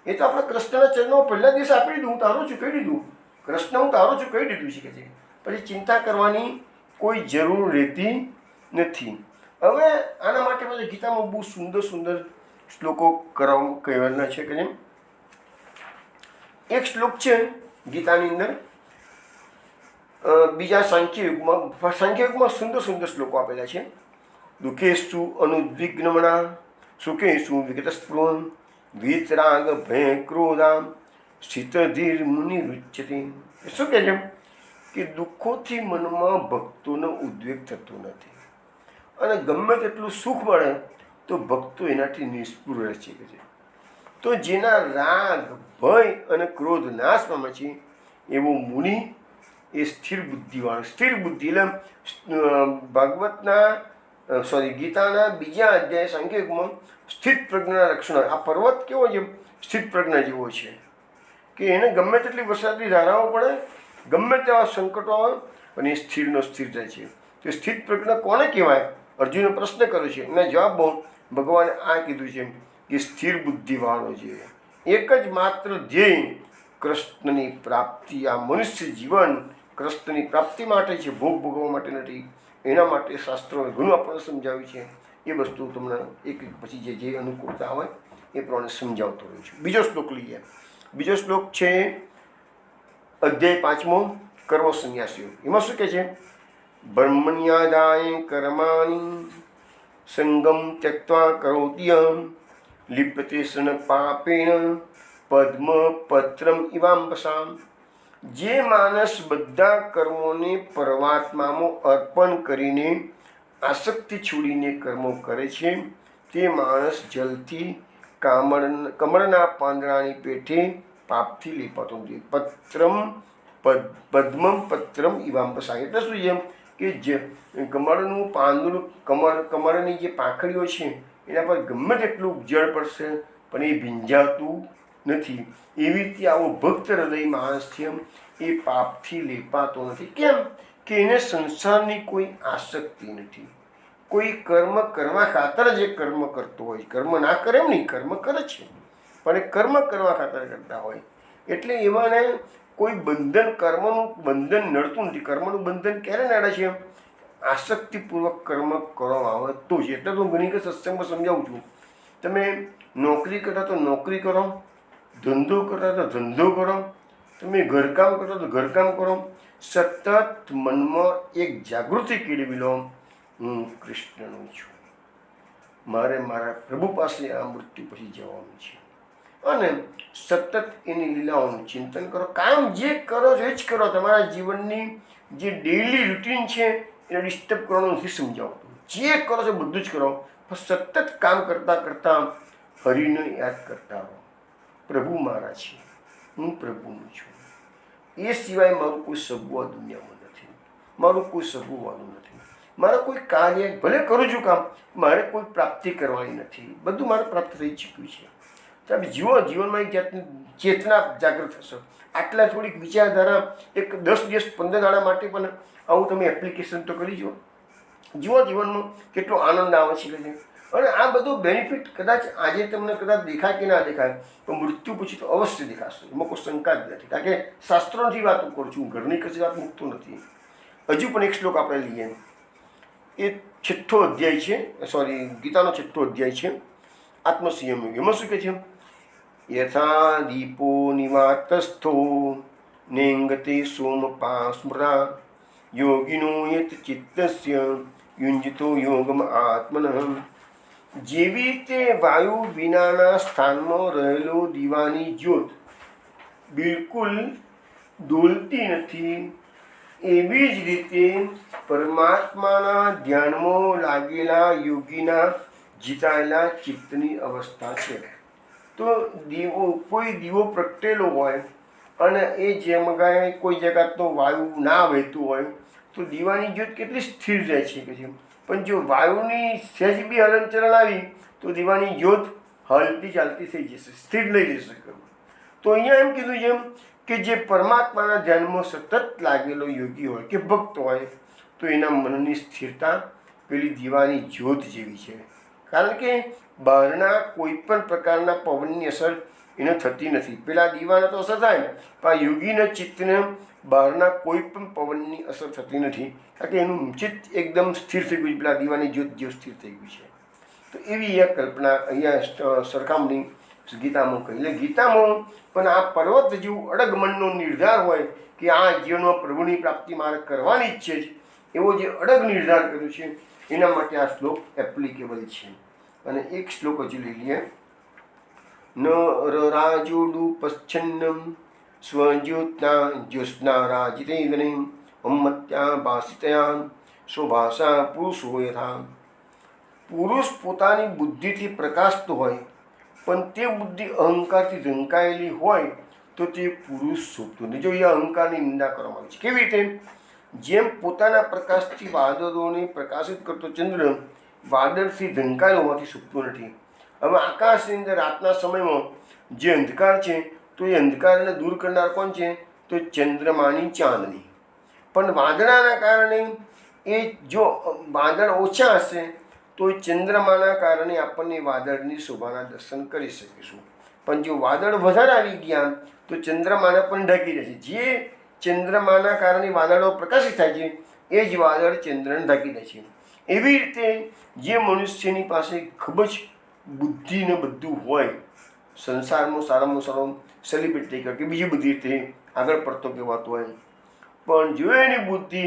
એ તો આપણે કૃષ્ણના ચરણો પહેલા દિવસે આપી દીધું. હું તારો છું કહી દીધું, કૃષ્ણ હું તારો છું કહી દીધું છે કે છે. પછી ચિંતા કરવાની કોઈ જરૂર રહેતી નથી. હવે આના માટે મને ગીતામાં બહુ સુંદર સુંદર શ્લોકો કહેવાના છે કે જેમ એક શ્લોક છે ગીતાની અંદર, બીજા સાંખ્યયુગમાં સુંદર સુંદર શ્લોકો આપેલા છે. દુઃખેશુ અનુદ્વિગ્નમણા સુખેશુ વિગતસ્પૃહન વીતરાગ ભય ક્રોધામ સ્થિતધીર મુનિ રુચ્યતે. શું કહે છે કે દુઃખોથી મનમાં ભક્તોનો ઉદ્વેગ થતો નથી, અને ગમે તેટલું સુખ મળે તો ભક્તો એનાથી નિષ્પૃહ રહે છે. તો જેના રાગ ભય અને ક્રોધ નાશ પામે છે એવો મુનિ એ સ્થિર બુદ્ધિવાળો. સ્થિર બુદ્ધિ એટલે ગીતાના બીજા અધ્યાય સાંખ્યયુગમાં સ્થિત પ્રજ્ઞાના લક્ષણો. આ પર્વત કેવો છે? સ્થિત પ્રજ્ઞા જેવો છે કે એને ગમે તેટલી વરસાદની ધારાઓ પડે, ગમે તેવા સંકટો આવે અને એ સ્થિરનો સ્થિર રહે છે. તો સ્થિત પ્રજ્ઞા કોને કહેવાય? અર્જુને પ્રશ્ન કર્યો છે, એના જવાબમાં ભગવાને આ કીધું છે કે સ્થિર બુદ્ધિવાળો છે. એક જ માત્ર ધ્યેય કૃષ્ણની પ્રાપ્તિ. આ મનુષ્ય જીવન કૃષ્ણની પ્રાપ્તિ માટે છે, ભોગ ભોગવવા માટે નથી. એના માટે શાસ્ત્રોએ ઘણું આપણને સમજાવ્યું છે. એ વસ્તુ તમને એક પછી જે અનુકૂળતા હોય એ પ્રમાણે સમજાવતો રહ્યો છે. બીજો શ્લોક લઈએ. બીજો શ્લોક છે અધ્યાય 5 કર્મ સંન્યાસીઓ. એમાં શું કહે છે? બ્રહ્મણ્યાદાય કર્માણી સંગમ ત્યક્ત્વા કરોત્યમ લિપ્યતે સન પાપેન પદ્મ પત્રમ ઇવાંબસામ. જે માણસ બધા કર્મોને પરમાત્મામાં અર્પણ કરીને આસક્તિ છોડીને કર્મો કરે છે તે માણસ જલથી કમળના પાંદડાની પેઠે પાપથી લેપાતો નથી. પદ્મમ પત્રમ ઇવાંબસા. એટલે શું છે કે જે કમળનું પાંદડું, કમળની જે પાંખડીઓ છે એના પર ગમે તેટલું જળ પડશે પણ એ ભીંજાતું નથી. એવી રીતે આવો ભક્ત હૃદય માણસ છે એ પાપથી લેપાતો નથી. કેમ કે એને સંસારની કોઈ આસક્તિ નથી. કોઈ કર્મ કરવા ખાતર જ એ કર્મ કરતો હોય. કર્મ ના કરે એમ નહીં, કર્મ કરે છે પણ એ કર્મ કરવા ખાતર કરતા હોય. એટલે એવાને કોઈ બંધન, કર્મનું બંધન નડતું નથી. કર્મનું બંધન ક્યારે નડે છે? આસક્તિપૂર્વક કર્મ કરવામાં આવે તો જ. એટલે તો હું ઘણી વખત સત્સંગમાં સમજાવું છું, તમે નોકરી કરતા તો નોકરી કરો, ધંધો કરતા તો ધંધો કરો, તમે ઘરકામ કરતા તો ઘરકામ કરો. સતત મનમાં એક જાગૃતિ કેળવી લો, હું કૃષ્ણનો છું, મારે મારા પ્રભુ પાસે આ મૃત્યુ પછી જવાનું છે. અને સતત એની લીલાઓનું ચિંતન કરો. કામ જે કરો છો એ જ કરો. તમારા જીવનની જે ડેઇલી રૂટીન છે એને ડિસ્ટર્બ કરવાનું નથી સમજાવતું. જે કરો છો બધું જ કરો, પણ સતત કામ કરતાં કરતાં હરિને યાદ કરતા રહો. પ્રભુ મારા છે, હું પ્રભુનું છું. એ સિવાય મારું કોઈ સગું આ દુનિયામાં નથી. મારું કોઈ સગું વાળું નથી. મારે કોઈ કાર્ય ભલે કરું છું કામ, મારે કોઈ પ્રાપ્તિ કરવાની નથી. બધું મારે પ્રાપ્ત થઈ ચૂક્યું છે. તમે જીવનમાં એક જાતની ચેતના જાગૃત થશે. આટલા થોડીક વિચારધારા એક 10 દિવસ 15 દાડા માટે પણ આવું તમે એપ્લિકેશન તો કરી જુઓ. જીવનમાં કેટલો આનંદ આવે છે. અને આ બધું બેનિફિટ કદાચ આજે તમને કદાચ દેખાય કે ના દેખાય, પણ મૃત્યુ પછી તો અવશ્ય દેખાશે. એમાં કોઈ શંકા જ નથી. કારણ કે શાસ્ત્રોથી વાતો કરું છું, ઘરની કશી વાત મૂકતો નથી. હજુ પણ એક શ્લોક આપણે લઈએ. એ 6થો અધ્યાય છે, ગીતાનો 6થો અધ્યાય છે, આત્મસંયમ. એમાં શું કહે છે? યથા દીપો નિવાતસ્થો નેંગતે સોમપા સ્મૃતા યોગિનો યત ચિત્તસ્ય યુંજતો યોગમ આત્મનઃ. જેવી રીતે વાયુ વિનાના સ્થાનમાં રહેલો દીવાની જ્યોત બિલકુલ ડોલતી નથી, એવી જ રીતે પરમાત્માના ધ્યાનમાં લાગેલા યોગીના જીતાયેલા ચિત્તની અવસ્થા છે. તો કોઈ દીવો પ્રગટેલો હોય અને એ જેમ કોઈ જગ્યા તો વાયુ ના વહેતું હોય તો દીવાની જ્યોત કેટલી સ્થિર રહે છે કે છે. પણ જો વાયુની સહેજ બી હલનચલન આવી તો દીવાની જ્યોત હલતી ચાલતી થઈ જશે, સ્થિર નહીં રહી શકે. તો અહીંયા એમ કીધું છે કે જે પરમાત્માના ધ્યાનમાં સતત લાગેલો યોગી હોય કે ભક્ત હોય તો એના મનની સ્થિરતા પેલી દીવાની જ્યોત જેવી છે. કારણ કે બહારના કોઈ પણ પ્રકારના પવનની અસર એને થતી નથી. પેલા દીવાને તો અસર થાય, પણ યોગીના ચિત્તને બહારના કોઈ પણ પવનની અસર થતી નથી. કારણ કે એનું ચિત્ત એકદમ સ્થિર થઈ ગયું, પેલા દીવાની જ્યોત જેવું સ્થિર થઈ ગયું છે. તો એવી એક કલ્પના અહીંયા સરખામણી ગીતામાં કહી. એટલે ગીતામાં પણ આ પર્વત જેવું અડગ મનનો નિર્ધાર હોય કે આ જીવનમાં પ્રભુની પ્રાપ્તિ મારે કરવાની જ છે, એવો જે અડગ નિર્ધાર કર્યો છે એના માટે આ શ્લોક એપ્લિકેબલ છે. અને એક શ્લોક હજી લઈ લઈએ. ન રાજોડુ પશ્ચન્નમ સ્વજ્યોત્ના જ્યોત્સ્ના રાજીતે ગણેમ અમ્મત્યા ભાષિતયા સ્વભાષા પુરુષો યથા. પુરુષ પોતાની બુદ્ધિથી પ્રકાશતો હોય પણ તે બુદ્ધિ અહંકારથી ઢંકાયેલી હોય તો તે પુરુષ શોભતો નહીં. જો એ અહંકારની નિંદા કરવામાં આવે છે. કેવી રીતે? જેમ પોતાના પ્રકાશથી વાદળોને પ્રકાશિત કરતો ચંદ્ર વાદળથી ઢંકાયેલો હોવાથી શોભતો નથી. હવે આકાશની અંદર રાતના સમયમાં જે અંધકાર છે તો એ અંધકારને દૂર કરનાર કોણ છે? તો ચંદ્રમાની ચાંદની. પણ વાદળાના કારણે એ જો વાદળ ઓછા હશે તો ચંદ્રમાના કારણે આપણને વાદળની શોભાના દર્શન કરી શકીશું. પણ જો વાદળ વધારે આવી ગયા તો ચંદ્રમાને પણ ઢકી દેશે. જે ચંદ્રમાના કારણે વાદળો પ્રકાશિત થાય છે એ જ વાદળ ચંદ્રને ઢકી દે છે. એવી રીતે જે મનુષ્યની પાસે ખૂબ જ બુદ્ધિ ને બધું હોય, સંસારમાં સારામાં સારો સેલિબ્રિટી કે બીજી બધી રીતે આગળ પડતો કહેવાતો હોય, પણ જો એની બુદ્ધિ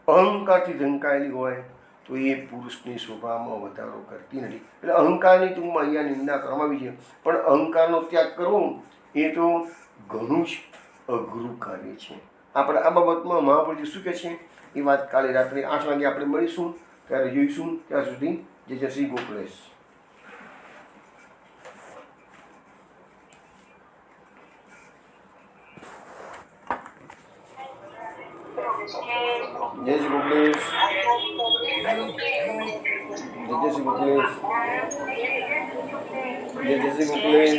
અહંકારથી ઢંકાયેલી હોય તો એ પુરુષની શોભામાં વધારો કરતી નથી. એટલે અહંકારની ટૂંકમાં અહીંયા નિંદા કરવામાં આવી છે. પણ અહંકારનો ત્યાગ કરવો એ તો ઘણું જ અઘરું કાર્ય છે. આપણે આ બાબતમાં મહાપુરુષ શું કહે છે એ વાત કાલે રાત્રે 8 વાગે આપણે મળીશું, ત્યારે જોઈશું. ત્યાં સુધી જય શ્રી ગોકળેશ. જય શ્રી ગોકળેશ. જય શ્રી ગોકળેશ. જય શ્રી ગોકળેશ.